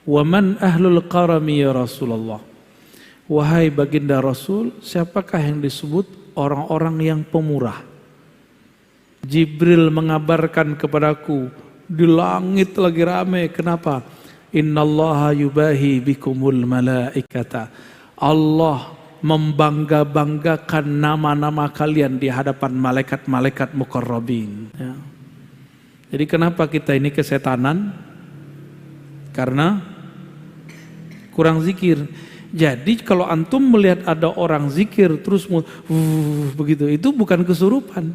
Wa man ahlul qarami ya Rasulullah. Wahai baginda Rasul, siapakah yang disebut orang-orang yang pemurah? Jibril mengabarkan kepadaku, di langit lagi rame. Kenapa? Innallaha yubahi bikumul malaikata. Allah membangga-banggakan nama-nama kalian di hadapan malaikat-malaikat muqarrabin. Ya. Jadi kenapa kita ini kesetanan? Karena kurang zikir. Jadi kalau antum melihat ada orang zikir terus begitu, itu bukan kesurupan.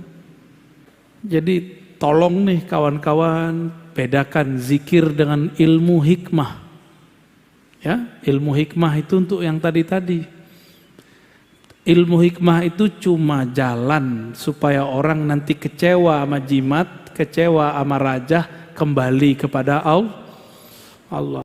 Jadi tolong nih kawan-kawan, bedakan zikir dengan ilmu hikmah. Ya, ilmu hikmah itu untuk yang tadi-tadi. Ilmu hikmah itu cuma jalan supaya orang nanti kecewa sama jimat, kecewa sama raja, kembali kepada Allah.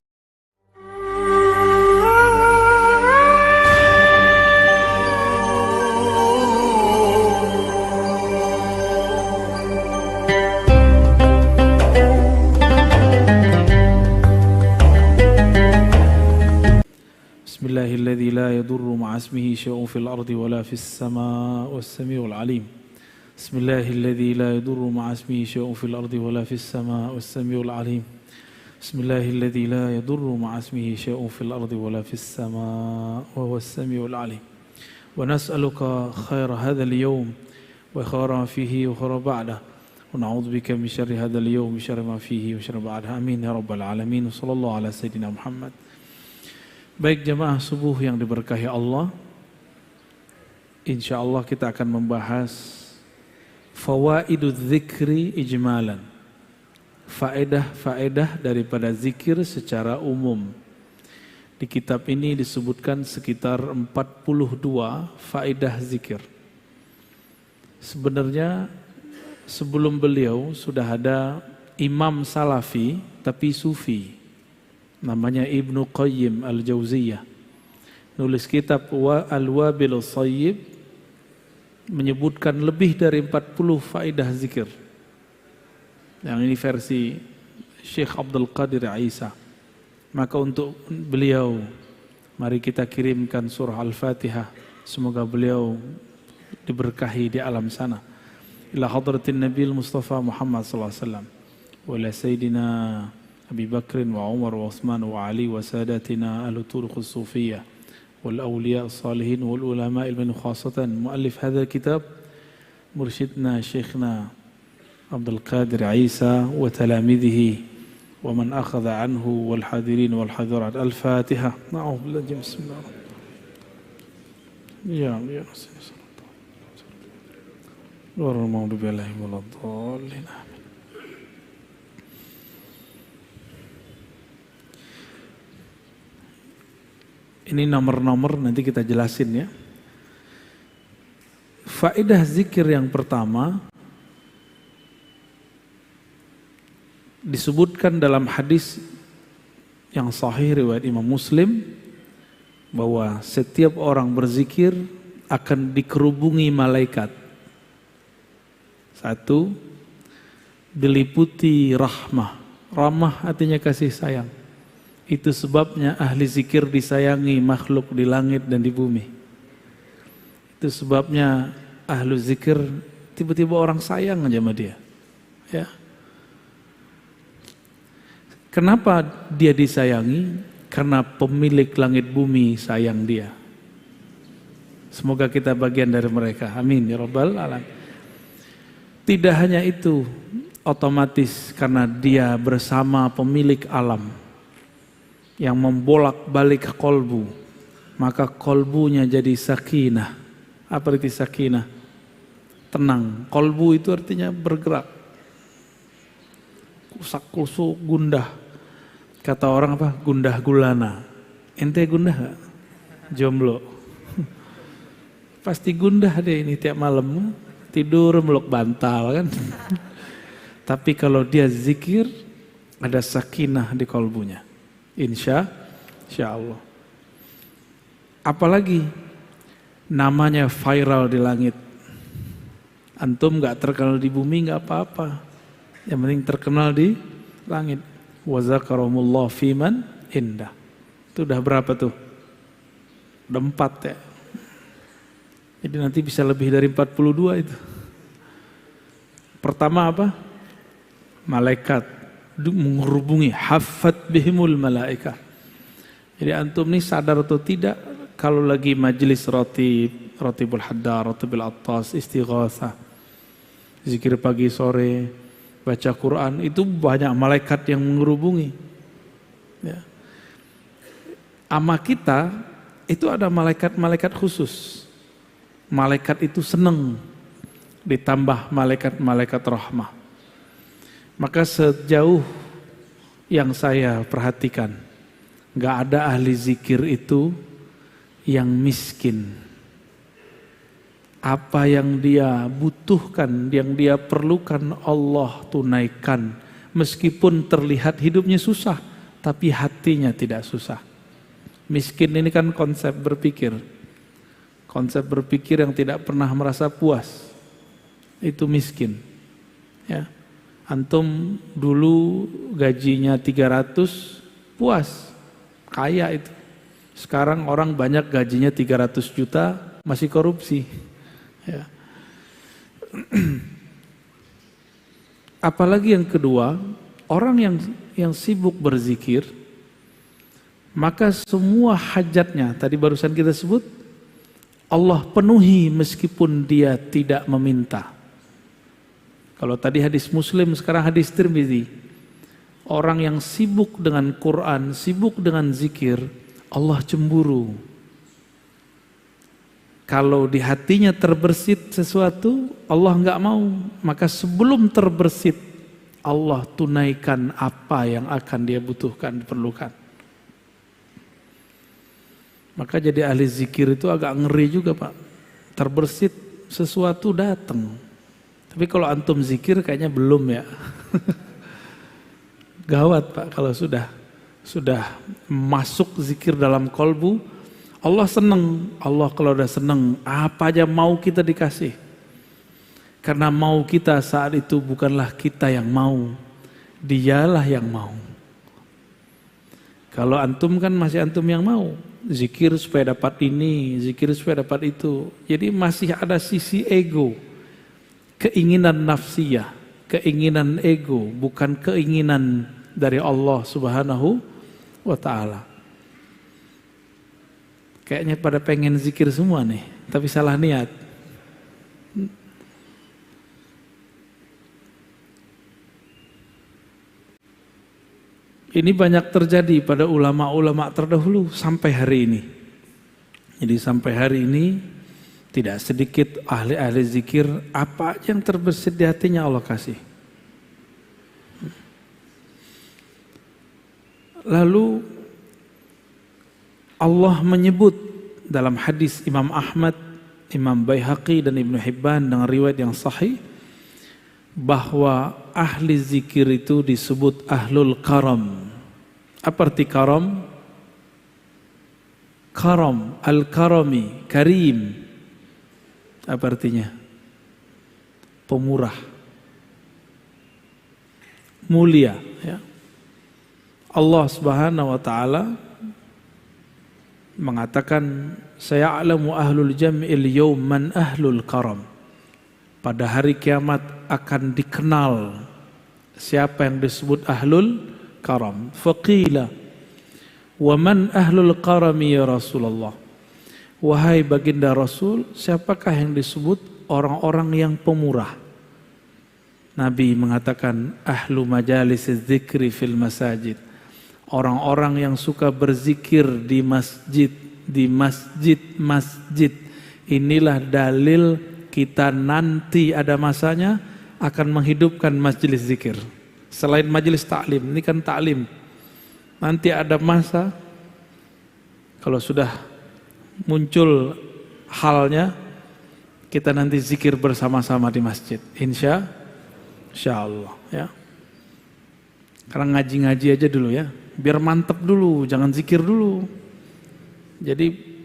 Bismillahilladzi la yadurru ma'a ismihi syai'un fil ardi wala fis samaa'i was-sami'ul 'alim. Bismillahilladzi la yadurru ma'a ismihi syai'un fil ardi wala fis samaa'i was-sami'ul 'alim. Bismillahilladzi la yadurru ma'a ismihi syai'un fil ardi wala fis samaa'i wa huwas sami'ul 'alim. Wa nas'aluka khaira hadzal yawm wa khaira ma fihi wa khaira ba'dah. Wa na'udzu bika min syarri hadzal yawm wa syarri ma fihi wa syarri ba'dah. Amin ya rabbal alamin. Sallallahu ala sayyidina Muhammad. Baik jemaah subuh yang diberkahi Allah, insyaallah kita akan membahas fawaidudz dzikri ijmalan. Faedah-faedah daripada zikir secara umum. Di kitab ini disebutkan sekitar 42 faedah zikir. Sebenarnya sebelum beliau sudah ada imam salafi tapi sufi. Namanya Ibnu Qayyim Al-Jauziyah, nulis kitab Al-Wabil Shayyib, menyebutkan lebih dari 40 faedah zikir. Yang ini versi Syekh Abdul Qadir Isa. Maka untuk beliau, mari kita kirimkan surah Al-Fatihah. Semoga beliau diberkahi di alam sana. Ila hadratin Nabil Mustafa Muhammad sallallahu alaihi wasallam wa la sayyidina Abi Bakr wa Umar wa Uthman wa Ali wa sadatina ahlu turuq as-sufiyah wal awliya as-salihin wal ulama ilmin khasatan muallif hadzal kitab mursyidna syekhna Abdul Qadir Isa wa talamidhihi wa man akhadha anhu wal hadirin wal hadirat. Al-Fatihah. Na'udzu billahi bismillah. Ya Warahmatullahi wabarakatuh. Ini nomor-nomor nanti kita jelasin ya. Faedah zikir yang pertama disebutkan dalam hadis yang sahih riwayat Imam Muslim bahwa setiap orang berzikir akan dikerubungi malaikat. Satu, diliputi rahmah. Rahmah artinya kasih sayang. Itu sebabnya ahli zikir disayangi makhluk di langit dan di bumi. Itu sebabnya ahli zikir tiba-tiba orang sayang aja sama dia. Ya. Kenapa dia disayangi? Karena pemilik langit bumi sayang dia. Semoga kita bagian dari mereka. Amin ya rabbal alamin. Tidak hanya itu, otomatis karena dia bersama pemilik alam yang membolak-balik kolbu, maka kolbunya jadi sakinah. Apa arti sakinah? Tenang. Kolbu itu artinya bergerak. Kusak-kusuk, gundah. Kata orang apa? Gundah gulana. Ente gundah gak? Jomblo. Pasti gundah deh ini tiap malam. Tidur meluk bantal kan. Tapi kalau dia zikir, ada sakinah di kolbunya. Insya Allah. Apalagi namanya viral di langit. Antum gak terkenal di bumi gak apa-apa. Yang penting terkenal di langit. wa zakarahumullah fiman indah. Itu udah berapa tuh? Udah 4 ya. Jadi nanti bisa lebih dari 42 itu. Pertama apa? Malaikat menghubungi, haffat bihimul malaikah. Jadi antum nih sadar atau tidak, kalau lagi majelis ratibul haddar, ratibul attas, istighatsah, zikir pagi sore, baca Quran, itu banyak malaikat yang menghubungi. Ya. Ama kita itu ada malaikat-malaikat khusus. Malaikat itu senang ditambah malaikat-malaikat rahmah. Maka sejauh yang saya perhatikan, nggak ada ahli zikir itu yang miskin. Apa yang dia butuhkan, yang dia perlukan, Allah tunaikan. Meskipun terlihat hidupnya susah, tapi hatinya tidak susah. Miskin ini kan konsep berpikir. Konsep berpikir yang tidak pernah merasa puas. Itu miskin. Ya. Antum dulu gajinya 300, puas, kaya itu. Sekarang orang banyak gajinya 300 juta, masih korupsi. Ya. Apalagi yang kedua, orang yang sibuk berzikir, maka semua hajatnya, tadi barusan kita sebut, Allah penuhi meskipun dia tidak meminta. Kalau tadi hadis Muslim, sekarang hadis Tirmidzi. Orang yang sibuk dengan Quran, sibuk dengan zikir, Allah cemburu. Kalau di hatinya terbersit sesuatu, Allah nggak mau. Maka sebelum terbersit, Allah tunaikan apa yang akan dia butuhkan, diperlukan. Maka jadi ahli zikir itu agak ngeri juga Pak. Terbersit sesuatu datang. Tapi kalau antum zikir kayaknya belum ya. Gawat Pak kalau sudah masuk zikir dalam kolbu, Allah senang. Allah kalau udah senang, apa aja mau kita dikasih. Karena mau kita saat itu bukanlah kita yang mau, dialah yang mau. Kalau antum kan masih antum yang mau. Zikir supaya dapat ini, zikir supaya dapat itu. Jadi masih ada sisi ego. Keinginan nafsiyah, keinginan ego, bukan keinginan dari Allah Subhanahu wa ta'ala. Kayaknya pada pengen zikir semua nih, tapi salah niat. Ini banyak terjadi pada ulama-ulama terdahulu sampai hari ini. Jadi sampai hari ini tidak sedikit ahli-ahli zikir, apa yang terbersit di hatinya Allah kasih. Lalu Allah menyebut dalam hadis Imam Ahmad, Imam Baihaqi dan Ibnu Hibban dengan riwayat yang sahih bahwa ahli zikir itu disebut ahlul karam. Apa arti karam? Karam, al-karami, karim. Apa artinya? Pemurah, mulia. Ya. Allah Subhanahu wa ta'ala mengatakan, saya'lamu ahlul jam'il yawm man ahlul karam. Pada hari kiamat akan dikenal siapa yang disebut ahlul karam. Faqila wa man ahlul karami ya Rasulullah. Wahai baginda Rasul, siapakah yang disebut orang-orang yang pemurah? Nabi mengatakan ahlu majalis dzikri fil masajid. Orang-orang yang suka berzikir di masjid, masjid. Inilah dalil kita nanti ada masanya akan menghidupkan majelis zikir. Selain majelis taklim, ini kan taklim. Nanti ada masa kalau sudah muncul halnya, kita nanti zikir bersama-sama di masjid. Insya Allah ya. Karena ngaji-ngaji aja dulu ya, biar mantep dulu, jangan zikir dulu. Jadi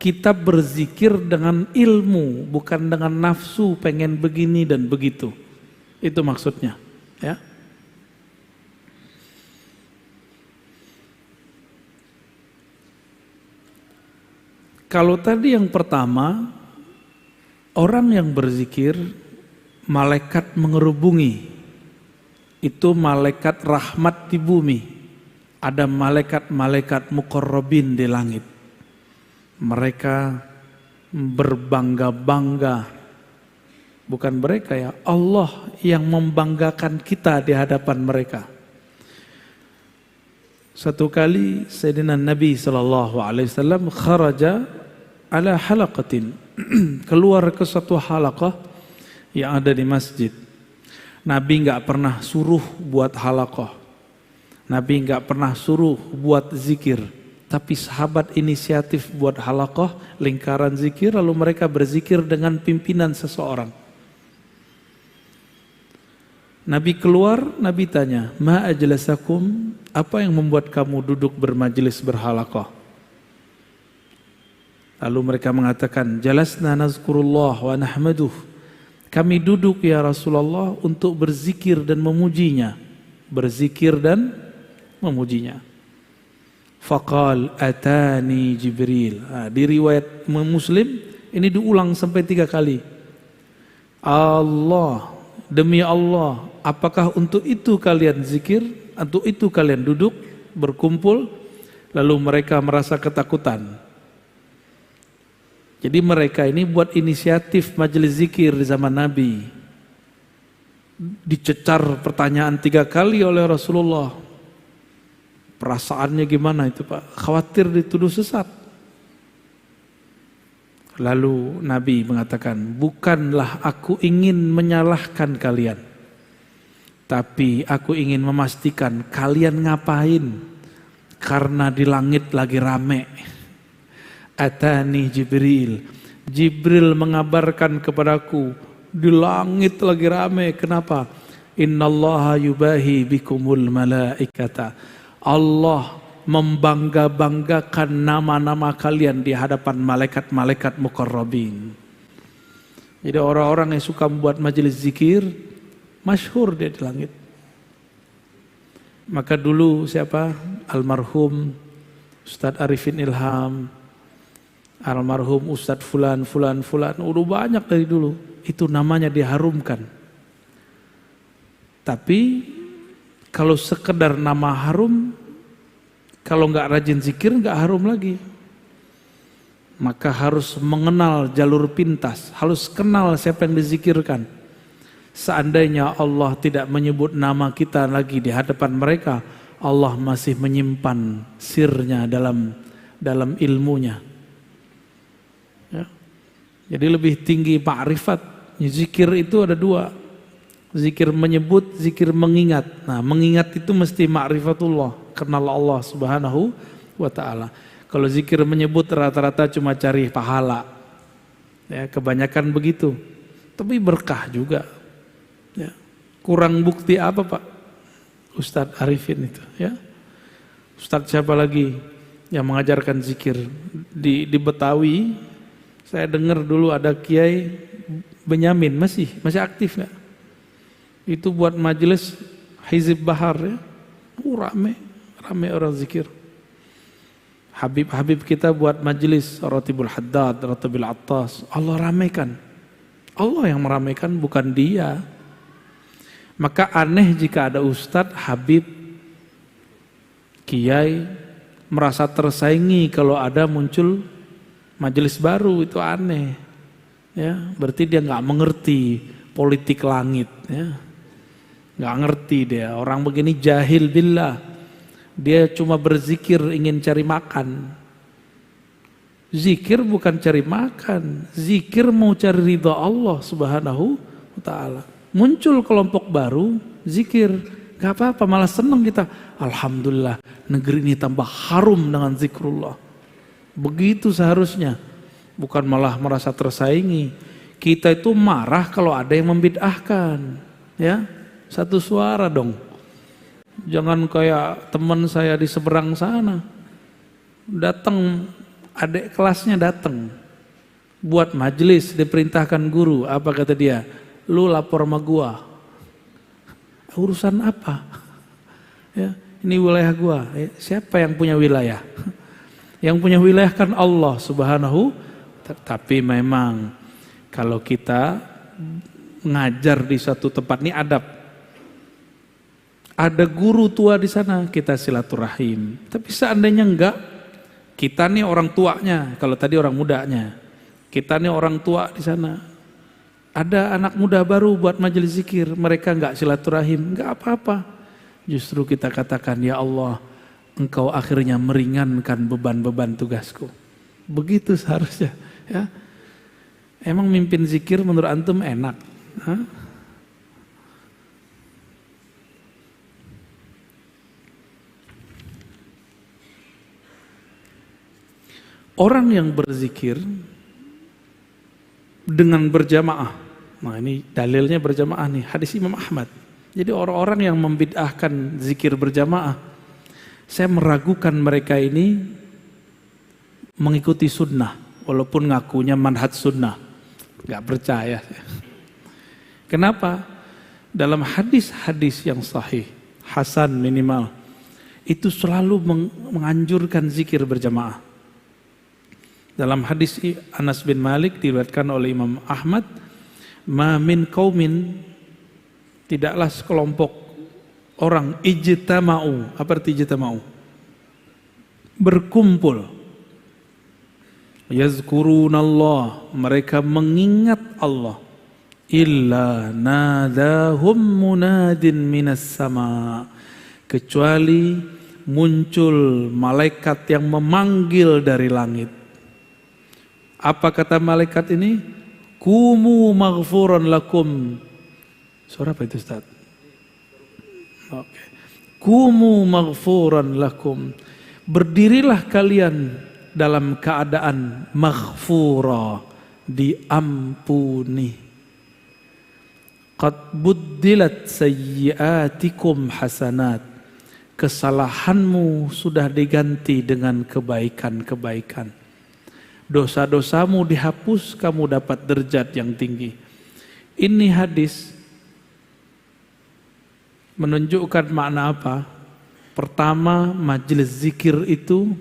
kita berzikir dengan ilmu, bukan dengan nafsu pengen begini dan begitu. Itu maksudnya ya. Kalau tadi yang pertama, orang yang berzikir, malaikat mengerubungi. Itu malaikat rahmat di bumi. Ada malaikat-malaikat muqarrabin di langit. Mereka berbangga-bangga. Bukan mereka ya, Allah yang membanggakan kita di hadapan mereka. Satu kali Sayyidina Nabi SAW kharaja ala halaqatin, keluar ke satu halaqah yang ada di masjid. Nabi nggak pernah suruh buat halaqah, Nabi nggak pernah suruh buat zikir, tapi sahabat inisiatif buat halaqah, lingkaran zikir, lalu mereka berzikir dengan pimpinan seseorang. Nabi keluar, Nabi tanya, ma ajlasakum, apa yang membuat kamu duduk bermajelis berhalaqah? Lalu mereka mengatakan, jalasna nazkurullah wa nahmaduh. Kami duduk ya Rasulullah untuk berzikir dan memujinya. Berzikir dan memujinya. Faqal atani Jibril. Di riwayat Muslim, ini diulang sampai 3 kali. Allah, demi Allah, apakah untuk itu kalian zikir? Untuk itu kalian duduk, berkumpul? Lalu mereka merasa ketakutan. Jadi mereka ini buat inisiatif majelis zikir di zaman Nabi. Dicecar pertanyaan 3 kali oleh Rasulullah. Perasaannya gimana itu Pak? Khawatir dituduh sesat. Lalu Nabi mengatakan, bukanlah aku ingin menyalahkan kalian, tapi aku ingin memastikan kalian ngapain, karena di langit lagi rame. Atani Jibril, Jibril mengabarkan kepadaku, di langit lagi rame. Kenapa? Innallaha yubahi bikumul malaikata. Allah membangga-banggakan nama-nama kalian di hadapan malaikat-malaikat muqarrabin. Jadi orang-orang yang suka membuat majelis zikir, masyhur dia di langit. Maka dulu siapa? Almarhum Ustadz Arifin Ilham, almarhum Ustadz Fulan, udah banyak dari dulu. Itu namanya diharumkan. Tapi kalau sekedar nama harum, kalau nggak rajin zikir nggak harum lagi. Maka harus mengenal jalur pintas, harus kenal siapa yang dizikirkan. Seandainya Allah tidak menyebut nama kita lagi di hadapan mereka, Allah masih menyimpan sirnya dalam ilmunya. Ya. Jadi lebih tinggi ma'rifat. Zikir itu ada 2. Zikir menyebut, zikir mengingat. Nah, mengingat itu mesti ma'rifatullah, kenal Allah Subhanahu wa ta'ala. Kalau zikir menyebut rata-rata cuma cari pahala. Ya, kebanyakan begitu. Tapi berkah juga. Ya. Kurang bukti apa Pak? Ustadz Arifin itu, ya. Ustadz siapa lagi yang mengajarkan zikir di Betawi? Saya dengar dulu ada Kiai Benyamin, masih aktif nggak? Itu buat majelis Hizib Bahar ya. Rame orang zikir. Habib kita buat majelis Ratibul Haddad, Ratibul Attas. Allah ramaikan. Allah yang meramaikan, bukan dia. Maka aneh jika ada ustadz, habib, kiai merasa tersaingi kalau ada muncul majelis baru, itu aneh. Ya, berarti dia nggak mengerti politik langit. Ya. Nggak ngerti dia, orang begini jahil billah. Dia cuma berzikir ingin cari makan. Zikir bukan cari makan, zikir mau cari ridha Allah Subhanahu wa ta'ala. Muncul kelompok baru, zikir, gak apa-apa, malah senang kita. Alhamdulillah, negeri ini tambah harum dengan zikrullah. Begitu seharusnya, bukan malah merasa tersaingi. Kita itu marah kalau ada yang membid'ahkan, ya. Satu suara dong. Jangan kayak teman saya di seberang sana. Datang, adik kelasnya datang. Buat majelis, diperintahkan guru. Apa kata dia? Lu lapor sama gua. Urusan apa? Ya, ini wilayah gua. Siapa yang punya wilayah? Yang punya wilayah kan Allah Subhanahu. Tapi memang kalau kita ngajar di suatu tempat, ini adab. Ada guru tua di sana, kita silaturahim. Tapi seandainya enggak, kita nih orang tuanya, kalau tadi orang mudanya. Kita nih orang tua di sana. Ada anak muda baru buat majelis zikir, mereka enggak silaturahim, enggak apa-apa. Justru kita katakan, ya Allah, Engkau akhirnya meringankan beban-beban tugasku. Begitu seharusnya. Ya. Emang mimpin zikir menurut antum enak? Hah? Orang yang berzikir dengan berjamaah. Nah ini dalilnya berjamaah nih, hadis Imam Ahmad. Jadi orang-orang yang membid'ahkan zikir berjamaah, saya meragukan mereka ini mengikuti sunnah. Walaupun ngakunya manhaj sunnah, gak percaya. Kenapa? Dalam hadis-hadis yang sahih, hasan minimal, itu selalu menganjurkan zikir berjamaah. Dalam hadis Anas bin Malik diriwayatkan oleh Imam Ahmad, ma min qaumin, tidaklah sekelompok orang ijtama'u. Apa arti ijtama'u? Berkumpul. Yazkurunallah, mereka mengingat Allah. Illa nadahum munadin minas sama, kecuali muncul malaikat yang memanggil dari langit. Apa kata malaikat ini? Kumu maghfuran lakum. Suara apa itu Ustaz? Oke. Kumu maghfuran lakum. Berdirilah kalian dalam keadaan maghfura, diampuni. Qad buddilat sayyiatikum hasanat. Kesalahanmu sudah diganti dengan kebaikan-kebaikan. Dosa-dosamu dihapus, kamu dapat derajat yang tinggi. Ini hadis menunjukkan makna apa? Pertama, majelis zikir itu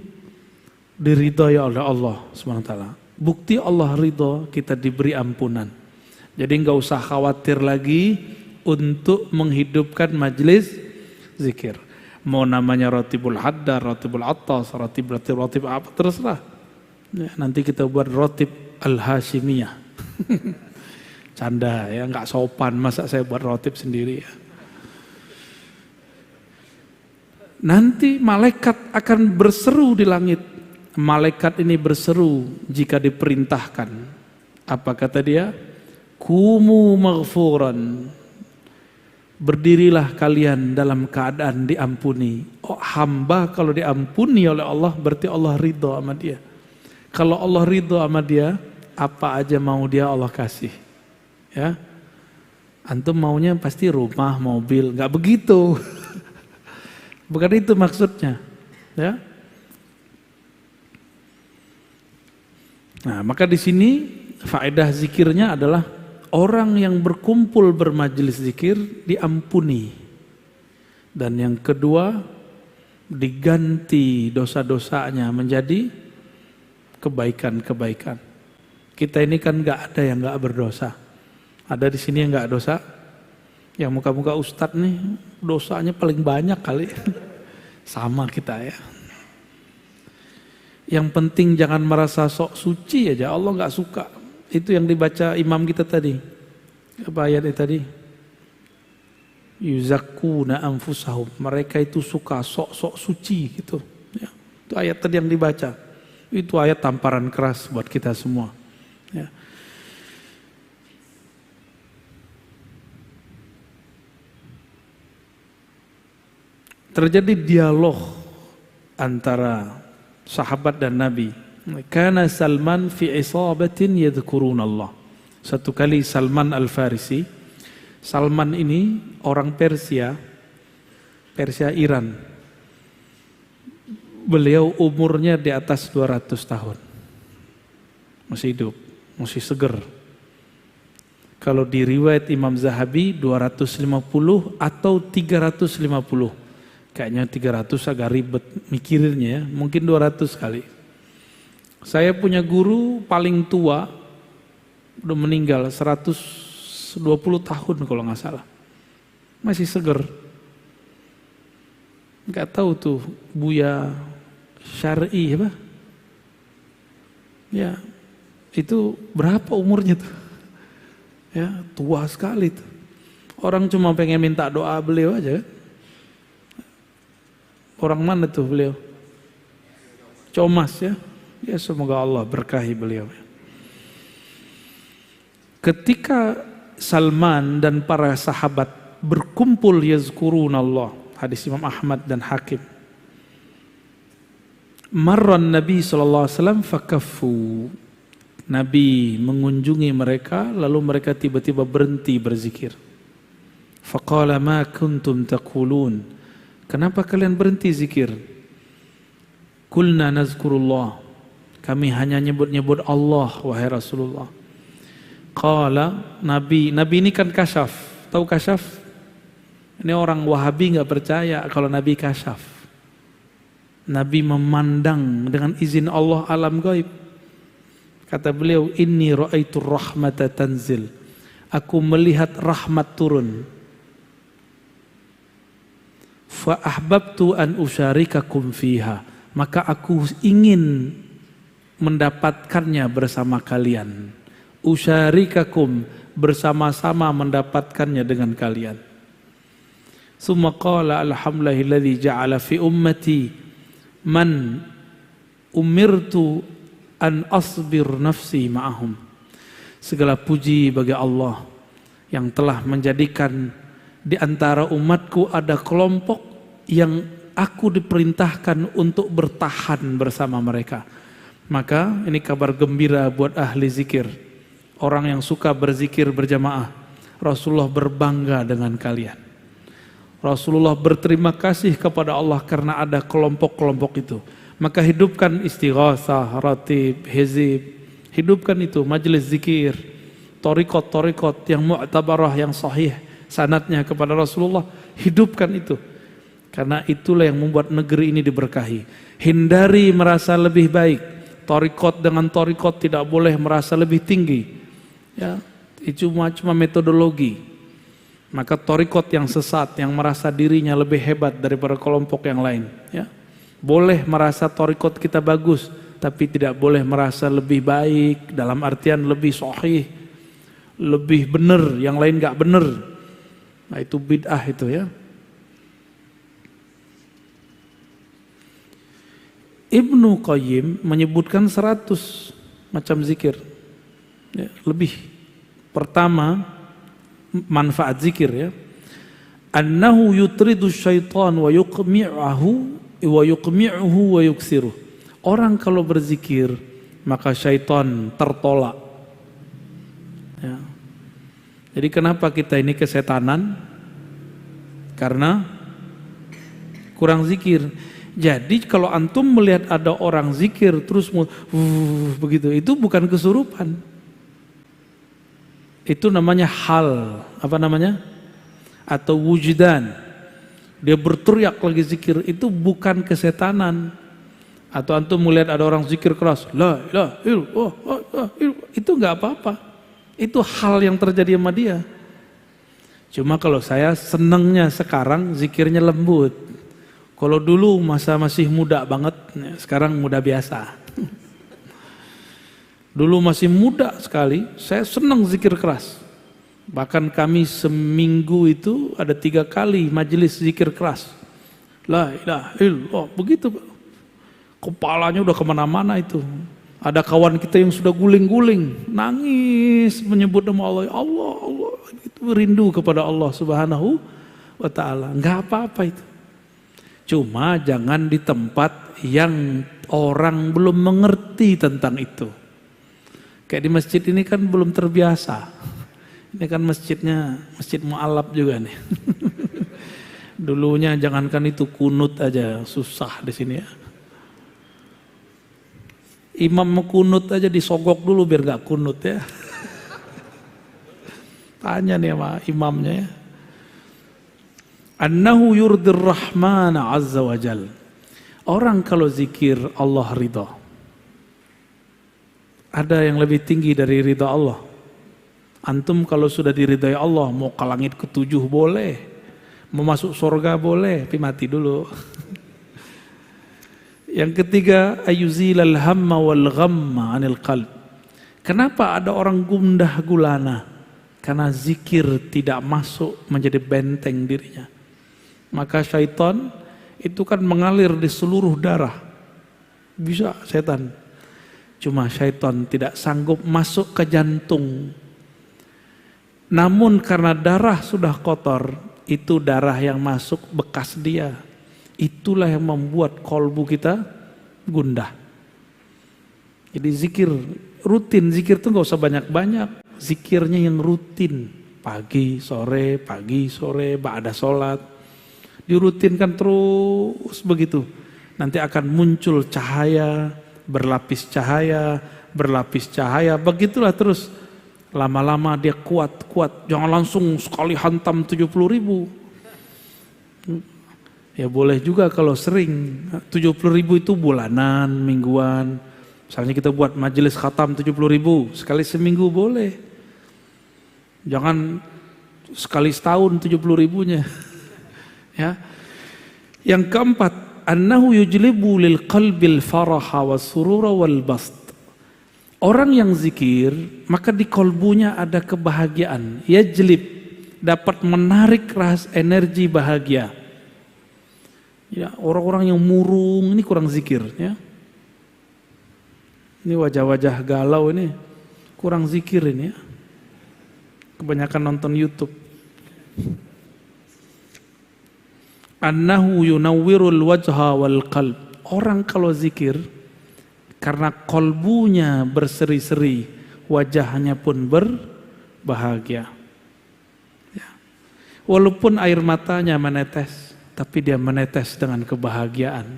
diridhoi oleh Allah SWT. Bukti Allah ridho, kita diberi ampunan. Jadi enggak usah khawatir lagi untuk menghidupkan majelis zikir. Mau namanya Ratibul Haddar, Ratibul Attas, Ratib apa, terserah. Ya, nanti kita buat Ratib Al-Hashimiyah. Canda ya, enggak sopan, masa saya buat Ratib sendiri ya. Nanti malaikat akan berseru di langit. Malaikat ini berseru jika diperintahkan. Apa kata dia? Kumu maghfuran. Berdirilah kalian dalam keadaan diampuni. Oh, hamba kalau diampuni oleh Allah berarti Allah ridho sama dia. Kalau Allah ridho sama dia, apa aja mau dia Allah kasih. Ya, antum maunya pasti rumah, mobil, nggak begitu. Bukan itu maksudnya. Ya. Nah, maka di sini faedah zikirnya adalah orang yang berkumpul bermajelis zikir diampuni. Dan yang kedua, diganti dosa-dosanya menjadi kebaikan-kebaikan. Kita ini kan nggak ada yang nggak berdosa. Ada di sini yang nggak dosa. Yang muka-muka ustadz nih dosanya paling banyak kali. Sama kita ya. Yang penting jangan merasa sok suci aja, Allah nggak suka. Itu yang dibaca imam kita tadi. Apa ayatnya tadi? Yuzakkuna anfusahum. Mereka itu suka sok-sok suci gitu. Ya. Itu ayat tadi yang dibaca. Itu ayat tamparan keras buat kita semua. Ya. Terjadi dialog antara sahabat dan Nabi. Kana Salman fi isabatin yadhkurun Allah. Satu kali Salman Al-Farisi. Salman ini orang Persia Iran. Beliau umurnya di atas 200 tahun. Masih hidup, masih seger. Kalau di riwayat Imam Zahabi 250 atau 350. Kayaknya 300 agak ribet mikirinnya ya, mungkin 200 kali. Saya punya guru paling tua, udah meninggal 120 tahun kalau nggak salah. Masih seger. Nggak tahu tuh Buya Syar'i apa? Ya, itu berapa umurnya tuh? Ya, tua sekali tuh. Orang cuma pengen minta doa beliau aja. Orang mana tuh beliau? Comas ya. Ya semoga Allah berkahi beliau. Ketika Salman dan para sahabat berkumpul yazkurunallah, hadis Imam Ahmad dan Hakim. Marran Nabi SAW fakaffu. Nabi mengunjungi mereka, lalu mereka tiba-tiba berhenti berzikir. Faqala ma kuntum taqulun. Kenapa kalian berhenti zikir? Kulna nazkurullah. Kami hanya nyebut-nyebut Allah, wahai Rasulullah. Qala, Nabi ini kan kasyaf. Tahu kasyaf? Ini orang Wahabi nggak percaya kalau Nabi kasyaf. Nabi memandang dengan izin Allah alam gaib. Kata beliau, inni ra'aitu rahmata tanzil. Aku melihat rahmat turun. Fa ahbabtu an usyarikakum fiha. Maka aku ingin mendapatkannya bersama kalian. Usyarikakum, bersama-sama mendapatkannya dengan kalian. Summa qala alhamdulillahilladzi ja'ala fi ummati man umirtu an asbir nafsi ma'ahum. Segala puji bagi Allah yang telah menjadikan di antara umatku ada kelompok yang aku diperintahkan untuk bertahan bersama mereka. Maka ini kabar gembira buat ahli zikir. Orang yang suka berzikir berjamaah. Rasulullah berbangga dengan kalian. Rasulullah berterima kasih kepada Allah karena ada kelompok-kelompok itu. Maka hidupkan istighasah, ratib, hizib. Hidupkan itu, majelis zikir. Torikot-torikot yang mu'tabarah, yang sahih. Sanadnya kepada Rasulullah. Hidupkan itu. Karena itulah yang membuat negeri ini diberkahi. Hindari merasa lebih baik. Torikot dengan torikot tidak boleh merasa lebih tinggi. Ya, itu cuma metodologi. Maka torikot yang sesat, yang merasa dirinya lebih hebat daripada kelompok yang lain. Ya, boleh merasa torikot kita bagus, tapi tidak boleh merasa lebih baik dalam artian lebih sahih, lebih benar, yang lain nggak benar. Nah itu bid'ah itu ya. Ibnu Qayyim menyebutkan 100 macam zikir. Ya, lebih. Pertama, manfaat zikir ya. Annahu yutridu syaitan wa yuqmi'uhu wa yuksiruh. Orang kalau berzikir, maka syaitan tertolak. Ya. Jadi kenapa kita ini kesetanan? Karena kurang zikir. Jadi kalau antum melihat ada orang zikir terus begitu, itu bukan kesurupan. Itu namanya hal, apa namanya? Atau wujudan. Dia berteriak lagi zikir, itu bukan kesetanan. Atau antum melihat ada orang zikir keras, la ilaha illallah, itu nggak apa-apa. Itu hal yang terjadi sama dia. Cuma kalau saya senengnya sekarang zikirnya lembut. Kalau dulu masa masih muda banget, sekarang muda biasa. Dulu masih muda sekali, saya senang zikir keras. Bahkan kami seminggu itu ada 3 kali majelis zikir keras. La ilaha illallah, begitu. Kepalanya udah kemana-mana itu. Ada kawan kita yang sudah guling-guling, nangis menyebut nama Allah. Allah, Allah, itu rindu kepada Allah Subhanahu wa Ta'ala. Enggak apa-apa itu. Cuma jangan di tempat yang orang belum mengerti tentang itu. Kayak di masjid ini kan belum terbiasa. Ini kan masjidnya masjid mu'alaf juga nih. Dulunya jangankan itu, kunut aja susah di sini ya. Imam mau kunut aja disogok dulu biar gak kunut ya. Tanya nih sama imamnya ya. Annahu yurdir rahmana azza wa jal. Orang kalau zikir Allah ridha. ada yang lebih tinggi dari ridha Allah. Antum kalau sudah diridhai Allah, mau ke langit ketujuh boleh, mau masuk surga boleh, tapi mati dulu. Yang ketiga, ayuzilal hamma wal ghamma anil qalb. Kenapa ada orang gundah gulana? Karena zikir tidak masuk menjadi benteng dirinya. Maka syaitan itu kan mengalir di seluruh darah. Bisa setan. Cuma syaitan tidak sanggup masuk ke jantung. Namun karena darah sudah kotor, itu darah yang masuk bekas dia. Itulah yang membuat kolbu kita gundah. Jadi zikir rutin, zikir itu gak usah banyak-banyak. Zikirnya yang rutin, pagi, sore, ba'da sholat. Dirutinkan terus begitu. Nanti akan muncul cahaya, berlapis cahaya. Begitulah terus. Lama-lama dia kuat. Jangan langsung sekali hantam 70.000. Ya boleh juga kalau sering. 70.000 itu bulanan, mingguan. Misalnya kita buat majelis khatam 70.000, sekali seminggu boleh. Jangan sekali setahun 70.000-nya. Ya. Yang keempat, annahu yujlibu lil qalbil faraha was surura wal bast. Orang yang zikir, maka di kolbunya ada kebahagiaan. Yajlib, dapat menarik energi bahagia. Ya, orang-orang yang murung ini kurang zikir, ya. Ini wajah-wajah galau ini kurang zikir ini, ya. Kebanyakan nonton YouTube. Annahu yunawwirul wajha wal qalb. Orang kalau zikir karena kolbunya berseri-seri, wajahnya pun berbahagia. Ya. Walaupun air matanya menetes, tapi dia menetes dengan kebahagiaan.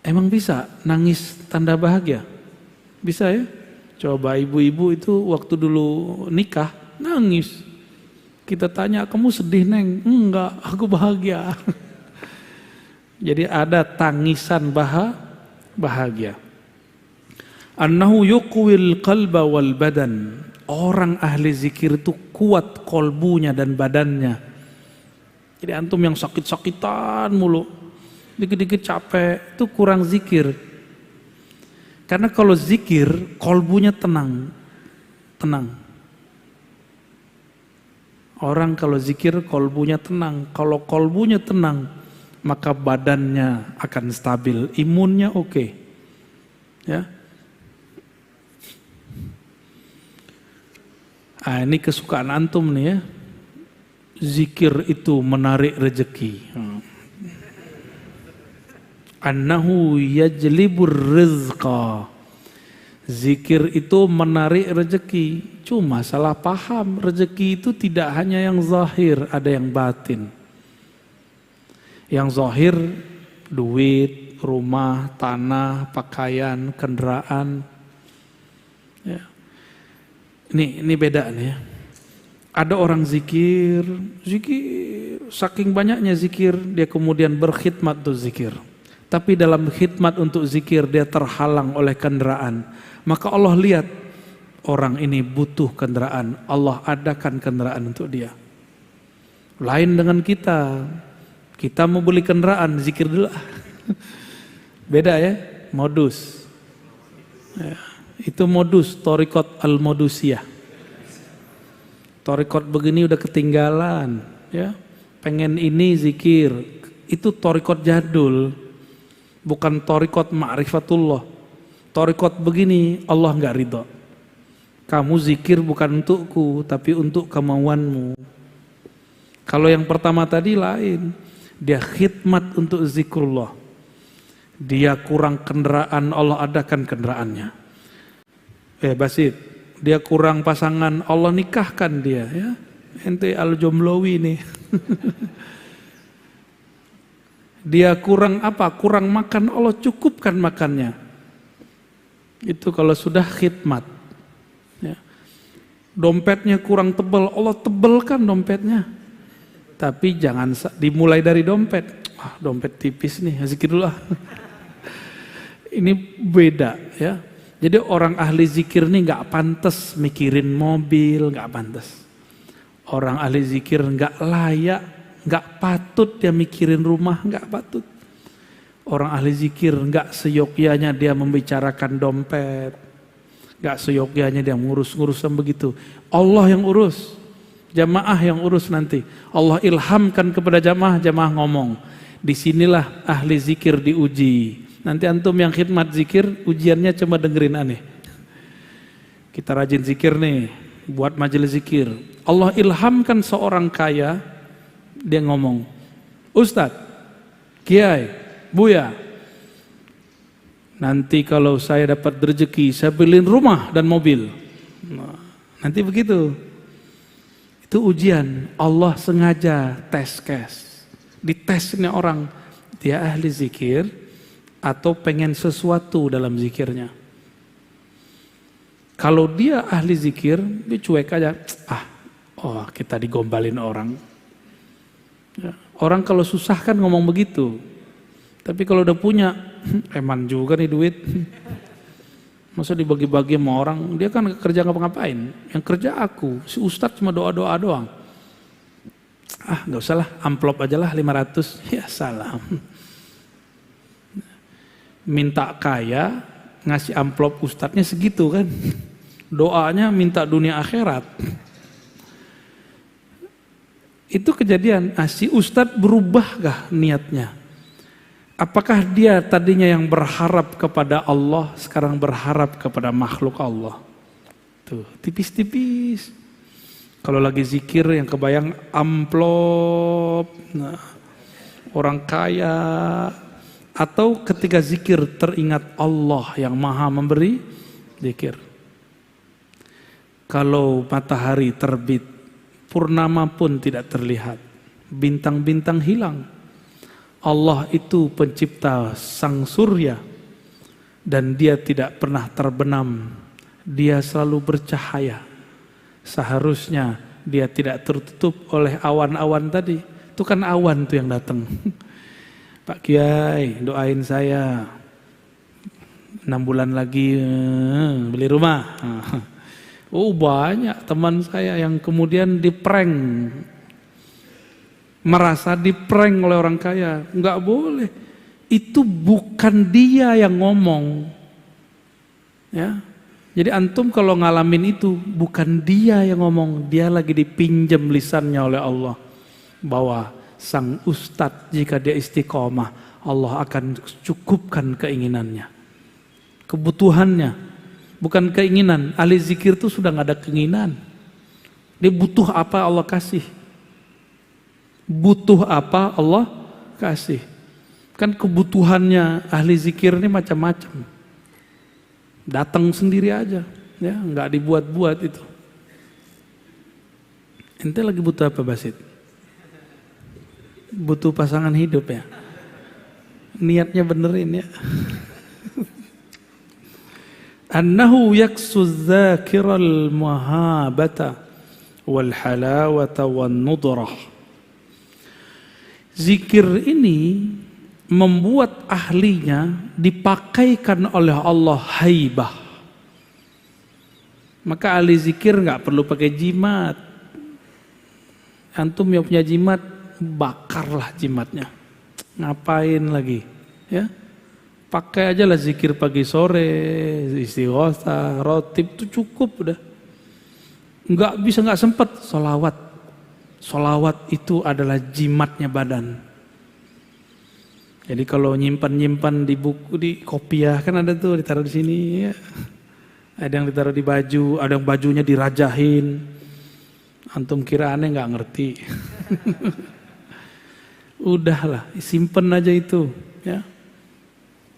Emang bisa nangis tanda bahagia? Bisa ya? Coba ibu-ibu itu waktu dulu nikah nangis. Kita tanya, kamu sedih neng? Enggak, aku bahagia. Jadi ada tangisan bahagia. Annahu yuqwil qalba wal badan. Orang ahli zikir itu kuat kolbunya dan badannya. Jadi antum yang sakit-sakitan mulu, dikit-dikit capek, itu kurang zikir. Karena kalau zikir, kolbunya tenang. Orang kalau zikir, kolbunya tenang. Kalau kolbunya tenang, maka badannya akan stabil, imunnya oke. Ya. Ini kesukaan antum nih ya. Zikir itu menarik rezeki. Annahu yajlibur rizqa. Zikir itu menarik rezeki. Cuma salah paham, rezeki itu tidak hanya yang zahir, ada yang batin. Yang zahir duit, rumah, tanah, pakaian, kendaraan. Ya. Ini beda nih ya. Ada orang zikir, saking banyaknya zikir, dia kemudian berkhidmat untuk zikir. Tapi dalam khidmat untuk zikir dia terhalang oleh kendaraan. Maka Allah lihat, orang ini butuh kendaraan. Allah adakan kendaraan untuk dia. Lain dengan kita. Kita mau beli kendaraan, zikir dulu. Beda ya, modus. Ya, itu modus, thariqat al-modusiyah. Thariqat begini udah ketinggalan, ya. Pengen ini zikir, itu thariqat jadul, bukan thariqat ma'rifatullah. Thariqat begini Allah nggak ridho. Kamu zikir bukan untukku, tapi untuk kemauanmu. Kalau yang pertama tadi lain, dia khidmat untuk zikrullah. Dia kurang kendaraan, Allah adakan kendaraannya. Basit. Dia kurang pasangan, Allah nikahkan dia ya. Ente al-jomlowi nih. Dia kurang apa? Kurang makan, Allah cukupkan makannya. Itu kalau sudah khidmat. Ya. Dompetnya kurang tebal, Allah tebalkan dompetnya. Tapi jangan dimulai dari dompet. Dompet tipis nih, zikir dulu lah. Ini beda ya. Jadi orang ahli zikir nih nggak pantas mikirin mobil, nggak pantas. Orang ahli zikir nggak layak, nggak patut dia mikirin rumah, nggak patut. Orang ahli zikir nggak seyogyanya dia membicarakan dompet, nggak seyogyanya dia ngurus-ngurusan begitu. Allah yang urus, jamaah yang urus nanti. Allah ilhamkan kepada jamaah, jamaah ngomong. Disinilah ahli zikir diuji. Nanti antum yang khidmat zikir, ujiannya cuma dengerin aneh. Kita rajin zikir nih, buat majelis zikir. Allah ilhamkan seorang kaya, dia ngomong, Ustadz, Kiai, Buya, nanti kalau saya dapat rezeki, saya beliin rumah dan mobil. Nah, nanti begitu. Itu ujian. Allah sengaja tes case. Ditesnya orang, dia ahli zikir atau pengen sesuatu dalam zikirnya. Kalau dia ahli zikir, dia cuek aja. Kita digombalin orang. Ya, orang kalau susah kan ngomong begitu. Tapi kalau udah punya, eman juga nih duit. Masa dibagi-bagi sama orang, dia kan kerja ngapa-ngapain. Yang kerja aku, si Ustadz cuma doa-doa doang. Gak usah lah, amplop aja lah 500. Ya salam. Minta kaya, ngasih amplop Ustadznya segitu kan. Doanya minta dunia akhirat. Itu kejadian, si Ustadz berubah gak niatnya? Apakah dia tadinya yang berharap kepada Allah, sekarang berharap kepada makhluk Allah? Tuh, tipis-tipis. Kalau lagi zikir yang kebayang amplop, nah, orang kaya, atau ketika zikir teringat Allah yang maha memberi zikir. Kalau matahari terbit, purnama pun tidak terlihat, bintang-bintang hilang. Allah itu pencipta sang surya dan dia tidak pernah terbenam, dia selalu bercahaya. Seharusnya dia tidak tertutup oleh awan-awan tadi. Itu kan awan tuh yang datang. Pak Kiai, doain saya 6 bulan lagi beli rumah. Banyak teman saya yang kemudian diprank, merasa diprank oleh orang kaya. Enggak boleh. Itu bukan dia yang ngomong. Ya. Jadi antum kalau ngalamin itu bukan dia yang ngomong, dia lagi dipinjam lisannya oleh Allah. Bahwa sang ustadz jika dia istiqomah, Allah akan cukupkan keinginannya, kebutuhannya, bukan keinginan. Ahli zikir itu sudah nggak ada keinginan. Dia butuh apa Allah kasih, butuh apa Allah kasih. Kan kebutuhannya ahli zikir ini macam-macam. Datang sendiri aja, ya nggak dibuat-buat itu. Ente lagi butuh apa Basit? Butuh pasangan hidup ya. Niatnya benerin ya. Annahu yaksuz zakiral mahabata wal halawata wan nudrah. Zikir ini membuat ahlinya dipakaikan oleh Allah haibah. Maka ahli zikir nggak perlu pakai jimat. Antum yang punya jimat, bakarlah jimatnya. Ngapain lagi? Ya, pakai aja lah zikir pagi sore, istighotsah, rotib itu cukup udah. Nggak sempat sholawat. Sholawat itu adalah jimatnya badan. Jadi kalau nyimpan di buku, di kopiah kan ada tuh ditaruh di sini. Ya. Ada yang ditaruh di baju, ada yang bajunya dirajahin. Antum kira aneh nggak ngerti. Udahlah, simpen aja itu, ya.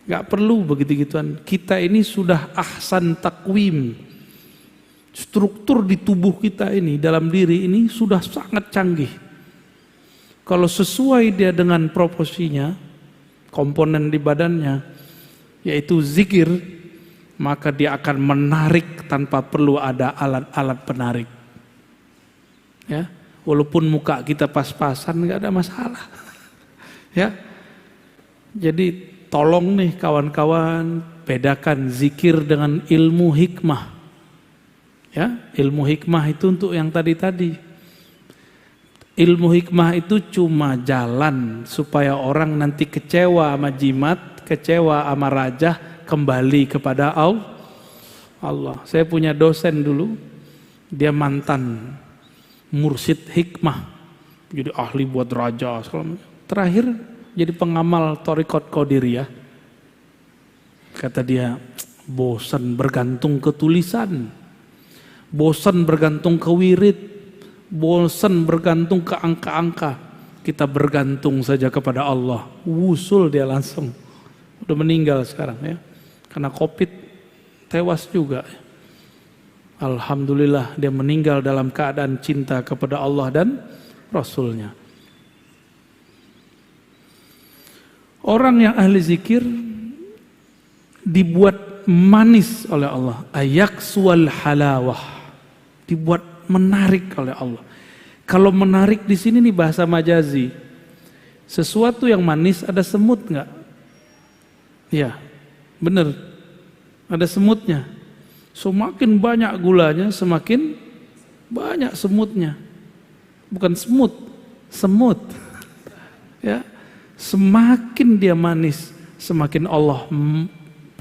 Gak perlu begitu-gituan. Kita ini sudah ahsan takwim. Struktur di tubuh kita ini, dalam diri ini sudah sangat canggih. Kalau sesuai dia dengan proporsinya, komponen di badannya, yaitu zikir, maka dia akan menarik tanpa perlu ada alat-alat penarik. Ya, walaupun muka kita pas-pasan gak ada masalah. Ya, jadi tolong nih kawan-kawan, bedakan zikir dengan ilmu hikmah. Ya, ilmu hikmah itu untuk yang tadi-tadi. Ilmu hikmah itu cuma jalan supaya orang nanti kecewa sama jimat, kecewa sama raja, kembali kepada Allah. Saya punya dosen dulu, dia mantan mursyid hikmah, jadi ahli buat raja. Terakhir jadi pengamal Thariqat Qadiriyah. Kata dia, bosan bergantung ke tulisan, bosan bergantung ke wirid, bosan bergantung ke angka-angka. Kita bergantung saja kepada Allah. Wusul dia langsung. Udah meninggal sekarang ya. Karena Covid tewas juga. Alhamdulillah dia meninggal dalam keadaan cinta kepada Allah dan Rasulnya. Orang yang ahli zikir dibuat manis oleh Allah. Ayaksual halawah. Dibuat menarik oleh Allah. Kalau menarik di sini nih bahasa majazi. Sesuatu yang manis ada semut nggak? Ya, bener. Ada semutnya. Semakin banyak gulanya, semakin banyak semutnya. Bukan semut, semut. Ya, semakin dia manis, semakin Allah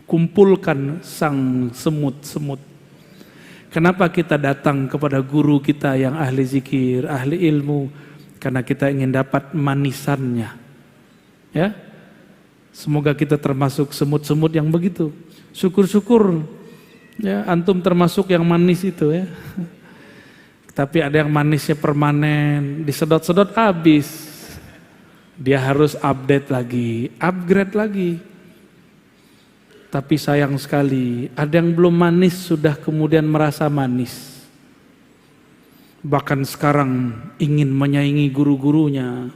kumpulkan sang semut-semut. Kenapa kita datang kepada guru kita yang ahli zikir, ahli ilmu? Karena kita ingin dapat manisannya. Ya, semoga kita termasuk semut-semut yang begitu. Syukur-syukur, ya antum termasuk yang manis itu ya. Tapi ada yang manisnya permanen, disedot-sedot habis. Dia harus update lagi, upgrade lagi. Tapi sayang sekali, ada yang belum manis sudah kemudian merasa manis. Bahkan sekarang ingin menyaingi guru-gurunya.